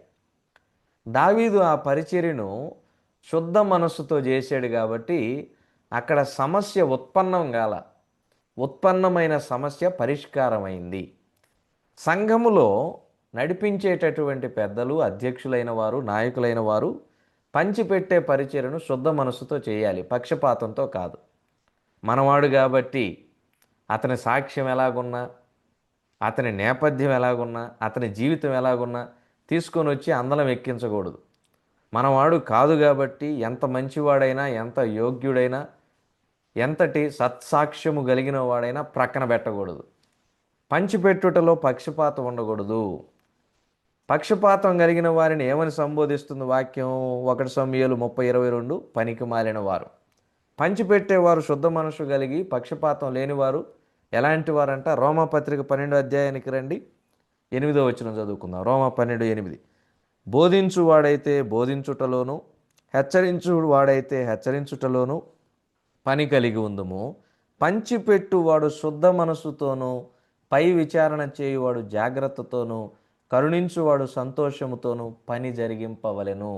దావీదు ఆ పరిచర్యను శుద్ధ మనస్సుతో చేశాడు కాబట్టి అక్కడ సమస్య ఉత్పన్నం కాల, ఉత్పన్నమైన సమస్య పరిష్కారమైంది. సంఘములో నడిపించేటటువంటి పెద్దలు, అధ్యక్షులైన వారు, నాయకులైన వారు పంచిపెట్టే పరిచర్యను శుద్ధ మనస్సుతో చేయాలి, పక్షపాతంతో కాదు. మనవాడు కాబట్టి అతని సాక్ష్యం ఎలాగున్నా, అతని నేపథ్యం ఎలాగున్నా, అతని జీవితం ఎలాగున్నా తీసుకొని వచ్చి అందలం ఎక్కించకూడదు. మనవాడు కాదు కాబట్టి ఎంత మంచివాడైనా, ఎంత యోగ్యుడైనా, ఎంతటి సత్సాక్ష్యము కలిగిన వాడైనా ప్రక్కన పెట్టకూడదు. పంచిపెట్టుటలో పక్షపాతం ఉండకూడదు. పక్షపాతం కలిగిన వారిని ఏమని సంబోధిస్తుంది వాక్యం? 1 సమూయేలు 30:22 పనికి మాలిన వారు. పంచిపెట్టేవారు శుద్ధ మనసు కలిగి పక్షపాతం లేనివారు ఎలాంటి వారంట? రోమాపత్రిక 12వ అధ్యాయానికి రండి, 8వ వచనం చదువుకుందాం. రోమా 12:8. బోధించువాడైతే బోధించుటలోను, హెచ్చరించువాడైతే హెచ్చరించుటలోను పని కలిగి ఉందుము. పంచిపెట్టువాడు శుద్ధ మనసుతోనూ, పై విచారణ చేయువాడు జాగ్రత్తతోనూ, కరుణించువాడు సంతోషముతోనూ పని జరిగింపవలెను.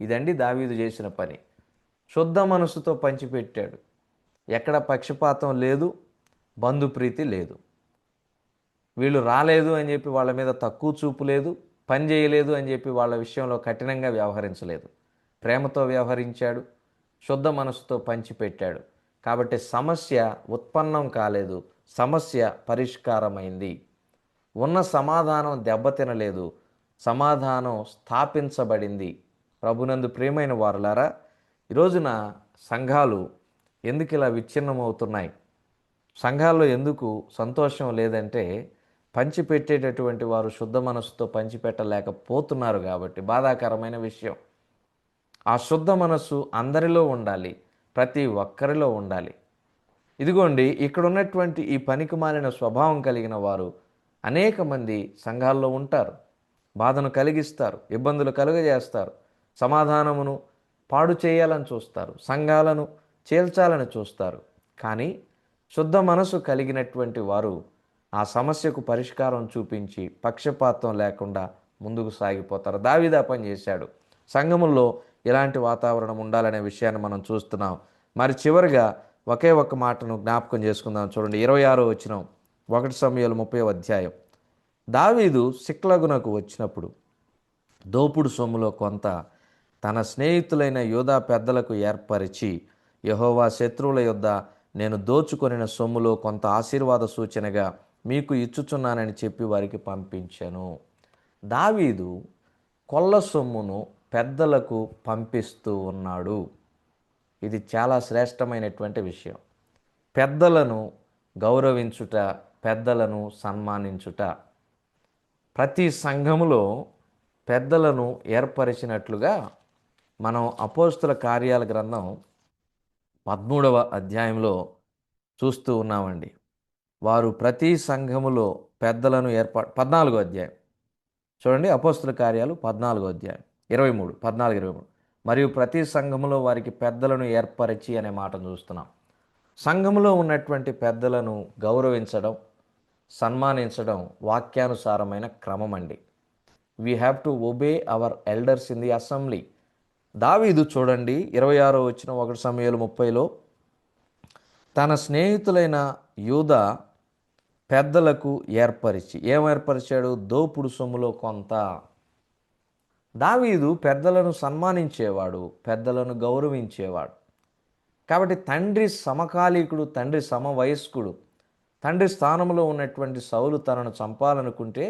ఇదండి దావీదు చేసిన పని. శుద్ధ మనసుతో పంచిపెట్టాడు. ఎక్కడ పక్షపాతం లేదు, బంధుప్రీతి లేదు. వీళ్ళు రాలేదు అని చెప్పి వాళ్ళ మీద తక్కువ చూపు లేదు, పని చేయలేదు అని చెప్పి వాళ్ళ విషయంలో కఠినంగా వ్యవహరించలేదు. ప్రేమతో వ్యవహరించాడు, శుద్ధ మనసుతో పంచిపెట్టాడు. కాబట్టి సమస్య ఉత్పన్నం కాలేదు, సమస్య పరిష్కారమైంది. ఉన్న సమాధానం దెబ్బతినలేదు, సమాధానం స్థాపించబడింది. ప్రభునందు ప్రియమైన వారులారా, ఈరోజున సంఘాలు ఎందుకు ఇలా విచ్ఛిన్నమవుతున్నాయి? సంఘాల్లో ఎందుకు సంతోషం లేదంటే పంచిపెట్టేటటువంటి వారు శుద్ధ మనస్సుతో పంచిపెట్టలేకపోతున్నారు కాబట్టి. బాధాకరమైన విషయం. ఆ శుద్ధ మనస్సు అందరిలో ఉండాలి, ప్రతి ఒక్కరిలో ఉండాలి. ఇదిగోండి, ఇక్కడ ఉన్నటువంటి ఈ పనికిమాలిన స్వభావం కలిగిన వారు అనేక మంది సంఘాల్లో ఉంటారు. బాధను కలిగిస్తారు, ఇబ్బందులు కలుగజేస్తారు, సమాధానమును పాడు చేయాలని చూస్తారు, సంఘాలను చేల్చాలని చూస్తారు. కానీ శుద్ధ మనసు కలిగినటువంటి వారు ఆ సమస్యకు పరిష్కారం చూపించి పక్షపాతం లేకుండా ముందుకు సాగిపోతారు. దావీదు ఆ పని చేశాడు. సంఘముల్లో ఇలాంటి వాతావరణం ఉండాలనే విషయాన్ని మనం చూస్తున్నాం. మరి చివరిగా ఒకే ఒక్క మాటను జ్ఞాపకం చేసుకుందాం. చూడండి, 26వ వచనం 1 సమూయేలు 30వ అధ్యాయం. దావీదు సిక్లగునకు వచ్చినప్పుడు దోపుడు సొమ్ములో కొంత తన స్నేహితులైన యూదా పెద్దలకు ఏర్పరిచి, యెహోవా శత్రువుల యొద్ద నేను దోచుకొనిన సొమ్ములో కొంత ఆశీర్వాద సూచనగా మీకు ఇచ్చుచున్నానని చెప్పి వారికి పంపించెను. దావీదు కొల్ల సొమ్మును పెద్దలకు పంపిస్తూ ఉన్నాడు. ఇది చాలా శ్రేష్టమైనటువంటి విషయం. పెద్దలను గౌరవించుట, పెద్దలను సన్మానించుట. ప్రతి సంఘములో పెద్దలను ఏర్పరిచినట్లుగా మనం అపోస్తుల కార్యాల గ్రంథం 13వ అధ్యాయంలో చూస్తూ ఉన్నామండి. వారు ప్రతి సంఘములో పెద్దలను 14వ అధ్యాయం చూడండి, అపోస్తుల కార్యాలు 14వ అధ్యాయం 23, 14, 23. మరియు ప్రతి సంఘములో వారికి పెద్దలను ఏర్పరిచి అనే మాటను చూస్తున్నాం. సంఘములో ఉన్నటువంటి పెద్దలను గౌరవించడం, సన్మానించడం వాక్యానుసారమైన క్రమం అండి. We have to obey hour elders in the assembly. దావీదు చూడండి 26వ వచనం 1 సమూయేలు 30లో, తన స్నేహితులైన యూదా పెద్దలకు ఏర్పరిచి, ఏర్పరిచాడు? దోపుడు సొమ్ములో కొంత. దావీదు పెద్దలను సన్మానించేవాడు, పెద్దలను గౌరవించేవాడు. కాబట్టి తండ్రి సమకాలీకుడు, తండ్రి సమవయస్కుడు, తండ్రి స్థానంలో ఉన్నటువంటి సౌలు తనను చంపాలనుకుంటే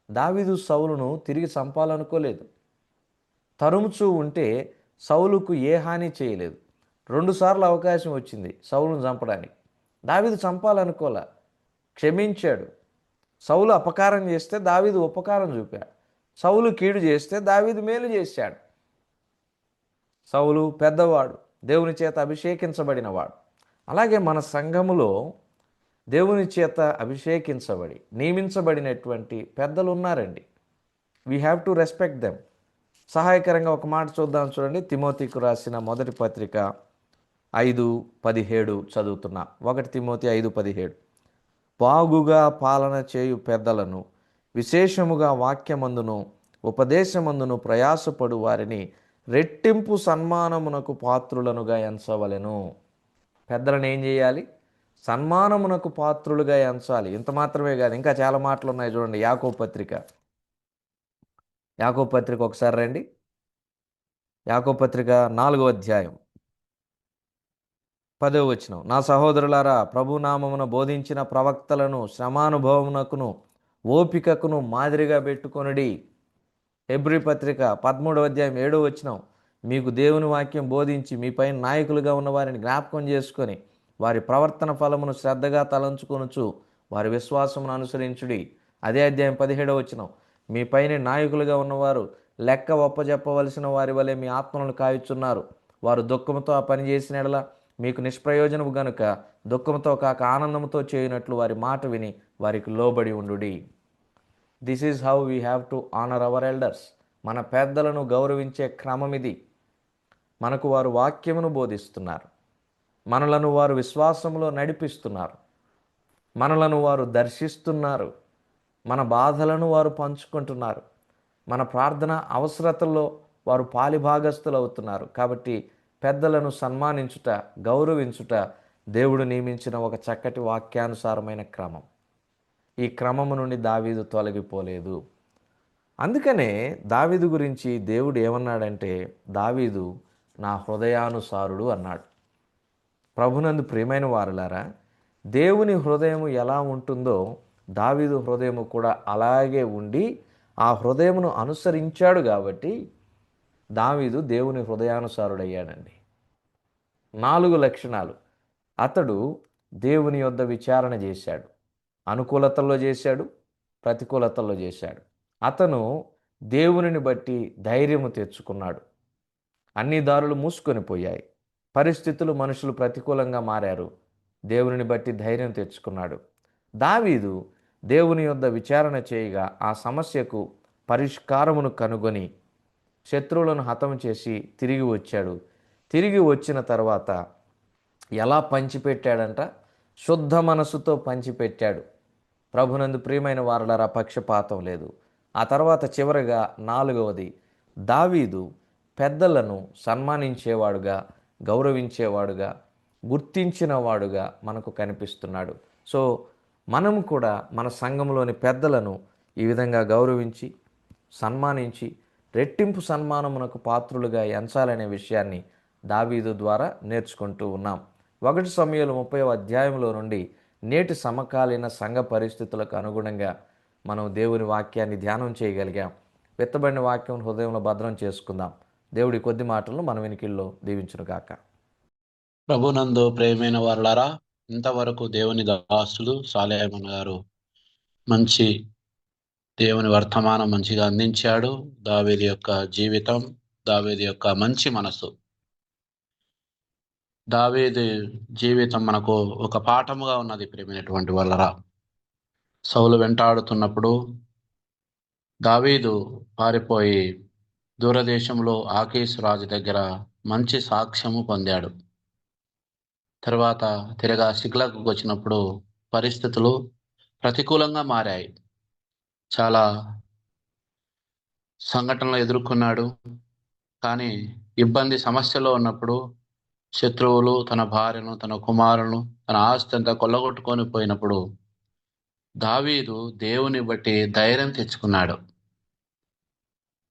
దావీదు సౌలును తిరిగి చంపాలనుకోలేదు. తరుముచూ ఉంటే సౌలుకు ఏ హాని చేయలేదు. 2 సార్లు అవకాశం వచ్చింది సౌలును చంపడానికి. దావీదు చంపాలనుకోలే, క్షమించాడు. సౌలు అపకారం చేస్తే దావీదు ఉపకారం చూపాడు. సౌలు కీడు చేస్తే దావీదు మేలు చేశాడు. సౌలు పెద్దవాడు, దేవుని చేత అభిషేకించబడినవాడు. అలాగే మన సంఘములో దేవుని చేత అభిషేకించబడి నియమించబడినటువంటి పెద్దలు ఉన్నారండి. We have to respect them. సహాయకరంగా ఒక మాట చూద్దాం, చూడండి. తిమోతికు రాసిన మొదటి పత్రిక 5:17 చదువుతున్నా. 1 తిమోతి 5:17. బాగుగా పాలన చేయు పెద్దలను, విశేషముగా వాక్యమందును ఉపదేశమందును ప్రయాసపడు వారిని రెట్టింపు సన్మానమునకు పాత్రులనుగా ఎంచవలెను. పెద్దలను ఏం చేయాలి? సన్మానమునకు పాత్రులుగా ఎంచాలి. ఇంత మాత్రమే కాదు, ఇంకా చాలా మాటలు ఉన్నాయి. చూడండి, యాకోబు పత్రిక ఒకసారి రండి. యాకోబు పత్రిక 4వ అధ్యాయం 10వ వచనం. నా సహోదరులారా, ప్రభునామమున బోధించిన ప్రవక్తలను శ్రమానుభవమునకును ఓపికకును మాదిరిగా పెట్టుకొనుడి. హెబ్రీ పత్రిక 13వ అధ్యాయం 7వ వచనం. మీకు దేవుని వాక్యం బోధించి మీపై నాయకులుగా ఉన్న వారిని జ్ఞాపకం చేసుకొని వారి ప్రవర్తన ఫలమును శ్రద్ధగా తలంచుకొనుచు వారి విశ్వాసమును అనుసరించుడి. అదే అధ్యాయం 17వ వచనం. మీ పైన నాయకులుగా ఉన్నవారు లెక్క ఒప్పజెప్పవలసిన వారి వలె మీ ఆత్మలను కాయుచున్నారు. వారు దుఃఖంతో ఆ పని చేసిన ఎడల మీకు నిష్ప్రయోజనము గనుక దుఃఖంతో కాక ఆనందంతో చేయనట్లు వారి మాట విని వారికి లోబడి ఉండుడి. This is how we have to honour our elders. మన పెద్దలను గౌరవించే క్రమం ఇది. మనకు వారు వాక్యమును బోధిస్తున్నారు, మనలను వారు విశ్వాసంలో నడిపిస్తున్నారు, మనలను వారు దర్శిస్తున్నారు, మన బాధలను వారు పంచుకుంటున్నారు, మన ప్రార్థన అవసరతల్లో వారు పాలిభాగస్తులు అవుతున్నారు. కాబట్టి పెద్దలను సన్మానించుట, గౌరవించుట దేవుడు నియమించిన ఒక చక్కటి వాక్యానుసారమైన క్రమం. ఈ క్రమము నుండి దావీదు తొలగిపోలేదు. అందుకనే దావీదు గురించి దేవుడు ఏమన్నాడంటే, దావీదు నా హృదయానుసారుడు అన్నాడు. ప్రభునందు ప్రియమైన వారులారా, దేవుని హృదయము ఎలా ఉంటుందో దావీదు హృదయము కూడా అలాగే ఉండి ఆ హృదయమును అనుసరించాడు. కాబట్టి దావీదు దేవుని హృదయానుసారుడయ్యాడండి. 4 లక్షణాలు. అతడు దేవుని యొద్ద విచారణ చేశాడు. అనుకూలతల్లో చేశాడు, ప్రతికూలతల్లో చేశాడు. అతను దేవునిని బట్టి ధైర్యము తెచ్చుకున్నాడు. అన్ని దారులు మూసుకొని పోయాయి. పరిస్థితులు, మనుషులు ప్రతికూలంగా మారారు. దేవునిని బట్టి ధైర్యం తెచ్చుకున్నాడు. దావీదు దేవుని యొద్ద విచారణ చేయగా ఆ సమస్యకు పరిష్కారమును కనుగొని శత్రువులను హతం చేసి తిరిగి వచ్చాడు. తిరిగి వచ్చిన తర్వాత ఎలా పంచిపెట్టాడంట? శుద్ధ మనసుతో పంచిపెట్టాడు. ప్రభునందు ప్రియమైన వారలారా, పక్షపాతం లేదు. ఆ తర్వాత చివరగా 4వది, దావీదు పెద్దలను సన్మానించేవాడుగా, గౌరవించేవాడుగా, గుర్తించినవాడుగా మనకు కనిపిస్తున్నాడు. సో మనం కూడా మన సంఘంలోని పెద్దలను ఈ విధంగా గౌరవించి, సన్మానించి, రెట్టింపు సన్మానమునకు పాత్రులుగా ఎంచాలనే విషయాన్ని దావీదు ద్వారా నేర్చుకుంటూ ఉన్నాం. 1 సమూయేలు 30వ అధ్యాయంలో నుండి నేటి సమకాలీన సంఘ పరిస్థితులకు అనుగుణంగా మనం దేవుని వాక్యాన్ని ధ్యానం చేయగలిగాం. విత్తబడిన వాక్యం హృదయంలో భద్రం చేసుకుందాం. దేవుడి కొద్ది మాటలను మన వెనుకల్లో దీవించునుగాక. ప్రభునందు ప్రేమైన వారులారా, ఇంతవరకు దేవుని దాసులు సాలేమన్ గారు మంచి దేవుని వర్తమానం మంచిగా అందించాడు. దావీదు యొక్క జీవితం, దావీదు యొక్క మంచి మనసు, దావీదు జీవితం మనకు ఒక పాఠముగా ఉన్నది. ప్రేమైనటువంటి వాళ్ళరా, సౌలు వెంటాడుతున్నప్పుడు దావీదు పారిపోయి దూరదేశంలో ఆకీషు రాజు దగ్గర మంచి సాక్ష్యము పొందాడు. తర్వాత తిరగా సిగ్లగు వచ్చినప్పుడు పరిస్థితులు ప్రతికూలంగా మారాయి. చాలా సంఘటనలు ఎదుర్కొన్నాడు. కానీ ఇబ్బంది సమస్యలో ఉన్నప్పుడు శత్రువులు తన భార్యను, తన కుమారులను, తన ఆస్తి అంతా కొల్లగొట్టుకొని పోయినప్పుడు దావీదు దేవుని బట్టి ధైర్యం తెచ్చుకున్నాడు.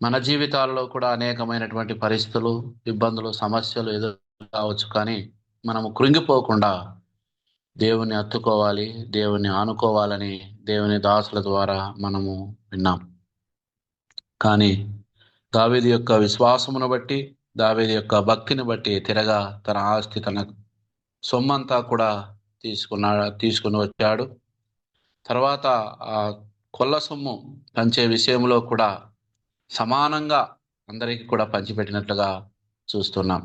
మన జీవితాల్లో కూడా అనేకమైనటువంటి పరిస్థితులు, ఇబ్బందులు, సమస్యలు ఎదురు కావచ్చు. కానీ మనము కృంగిపోకుండా దేవుని హత్తుకోవాలి, దేవుని ఆనుకోవాలని దేవుని దాసుల ద్వారా మనము విన్నాం. కానీ దావీదు యొక్క విశ్వాసమును బట్టి, దావీదు యొక్క భక్తిని బట్టి తిరగా తన ఆస్తి, తన సొమ్మంతా కూడా తీసుకుని వచ్చాడు. తర్వాత ఆ కొల్ల సొమ్ము పంచే విషయంలో కూడా సమానంగా అందరికీ కూడా పంచిపెట్టినట్లుగా చూస్తున్నాం.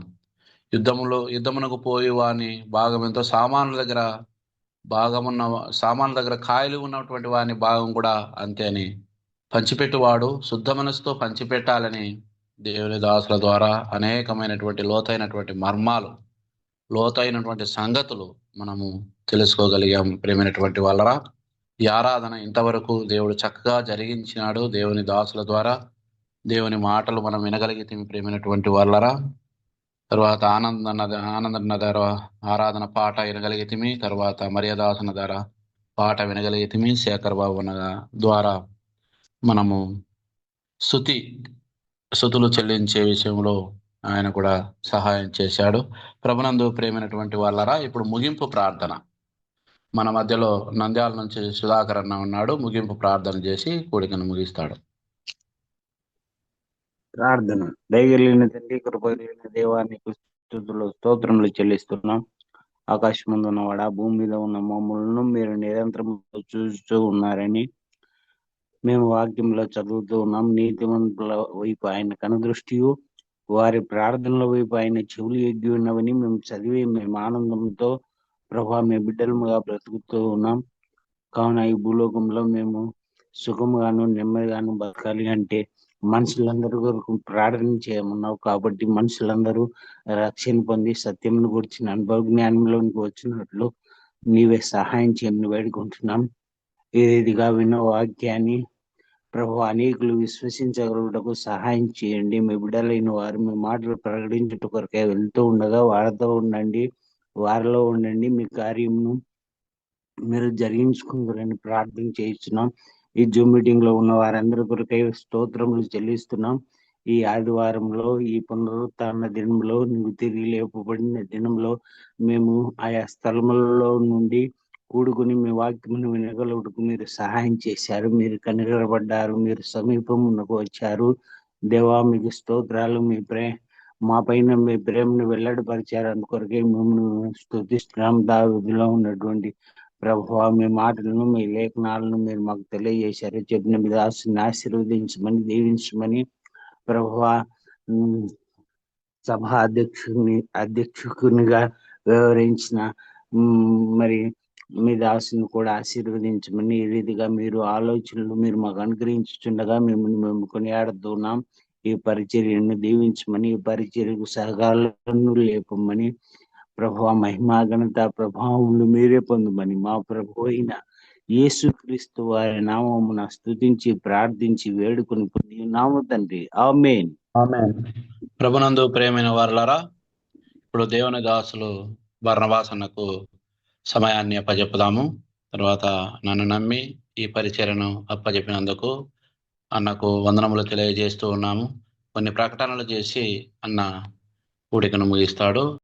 యుద్ధమునకు పోయి వాని భాగం ఎంతో, సామాన్ల దగ్గర కాయలు ఉన్నటువంటి వాని భాగం కూడా అంతే అని పంచిపెట్టువాడు శుద్ధ మనసుతో పంచిపెట్టాలని దేవుని దాసుల ద్వారా అనేకమైనటువంటి లోతైనటువంటి మర్మాలు, లోతైనటువంటి సంగతులు మనము తెలుసుకోగలిగాం. ప్రేమైనటువంటి వాళ్ళరా, ఈ ఆరాధన ఇంతవరకు దేవుడు చక్కగా జరిగించినాడు. దేవుని దాసుల ద్వారా దేవుని మాటలు మనం వినగలిగితే ప్రేమైనటువంటి వాళ్ళరా, తర్వాత ఆనందన్న ధర ఆరాధన పాట వినగలిగితిమి, తర్వాత మర్యాదాసన ధర పాట వినగలిగితిమి. శేఖర్ బాబు ద్వారా మనము స్తుతులు చెల్లించే విషయంలో ఆయన కూడా సహాయం చేశాడు. ప్రభునందు ప్రేమైనటువంటి వాళ్ళరా, ఇప్పుడు ముగింపు ప్రార్థన. మన మధ్యలో నంద్యాల నుంచి సుధాకర్ అన్న ఉన్నాడు. ముగింపు ప్రార్థన చేసి కూడికను ముగిస్తాడు. ప్రార్థన. దయగలిగిన తండ్రి, కృపగలిగిన దేవానికి స్తోత్రములు చెల్లిస్తున్నాం. ఆకాశమందు ఉన్నవాడా, భూమి మీద ఉన్న మమ్మల్ని మీరు నిరంతరం చూస్తూ ఉన్నారని మేము వాక్యంలో చదువుతూ ఉన్నాం. నీతిమంతుల వైపు ఆయన కనుదృష్టియు, వారి ప్రార్థనల వైపు ఆయన చెవులు ఎగ్గి ఉన్నవని మేము చదివి మేము ఆనందంతో ప్రభా మీ బిడ్డలుగా బ్రతుకుతూ ఉన్నాం. కావున ఈ భూలోకంలో మేము సుఖముగాను నెమ్మదిగాను బతకాలి అంటే మనుషులందరి కొరకు ప్రార్థన చేయమన్నావు. కాబట్టి మనుషులందరూ రక్షణ పొంది సత్యమును గురించిన అనుభవ జ్ఞానంలోనికి వచ్చినట్లు నీవే సహాయం చేయమని వేడుకుంటున్నాం. ఈ రీతిగా విన్న వాక్యాన్ని ప్రభు అనేకులు విశ్వసించగలుగుటకు సహాయం చేయండి. మీ బిడ్డలైన వారు మీ మాటలు ప్రకటించుట కొరకే వెళ్తూ ఉండగా వారితో ఉండండి, వారిలో ఉండండి. మీ కార్యమును మీరు జరిగించుకుంటారని ప్రార్థన చేస్తున్నాం. ఈ జూమ్ మీటింగ్ లో ఉన్న వారందరి కొరకై స్తోత్రములు చెల్లిస్తున్నాం. ఈ ఆదివారంలో, ఈ పునరుత్థాన దినంలో, నువ్వు తిరిగి లేపబడిన దినంలో మేము ఆయా స్థలములలో నుండి కూడుకుని మీ వాక్యమును వినగలుగుటకు మీరు సహాయం చేశారు. మీరు కనికరపడ్డారు, మీరు సమీపమునకు వచ్చారు. దేవా మీకు స్తోత్రాలు. మా పైన మీ ప్రేమను వెల్లడిపరిచారు. అందుకొరకే మిమ్మల్ని స్తుతిస్తున్నాం. దావీదులో ఉన్నటువంటి ప్రభువా మీ మాటలను, మీ లేఖనాలను మీరు మాకు తెలియజేశారు. చెప్పిన మీ దాసుని ఆశీర్వదించమని, దీవించమని ప్రభువా సభ అధ్యక్షునిగా వ్యవహరించిన మరి మీ దాసుని కూడా ఆశీర్వదించమని, ఈ రీతిగా మీరు ఆలోచనలు మీరు మాకు అనుగ్రహించుచుండగా మేము కొనియాడుతున్నాం. ఈ పరిచర్యను దీవించమని, ఈ పరిచర్యకు సహకారాలను లేపమని ప్రభువా మహిమా ఘనత ప్రభావములు మీరే పొందమని మా ప్రభు అయిన యేసుక్రీస్తు వారి నామమున స్తుతించి ప్రార్థించి వేడుకొని పొందినాము తండ్రి. ఆమేన్. ప్రభునందు ప్రేమైన వారలారా, ఇప్పుడు దేవుని దాసులు బర్నబాసన్నకు సమయాన్ని అప్పచెప్పుదాము. తర్వాత నన్ను నమ్మి ఈ పరిచర్యను అప్పచెప్పినందుకు అన్నకు వందనములు తెలియజేస్తూ ఉన్నాము. కొన్ని ప్రకటనలు చేసి అన్న కూడికను ముగిస్తాడు.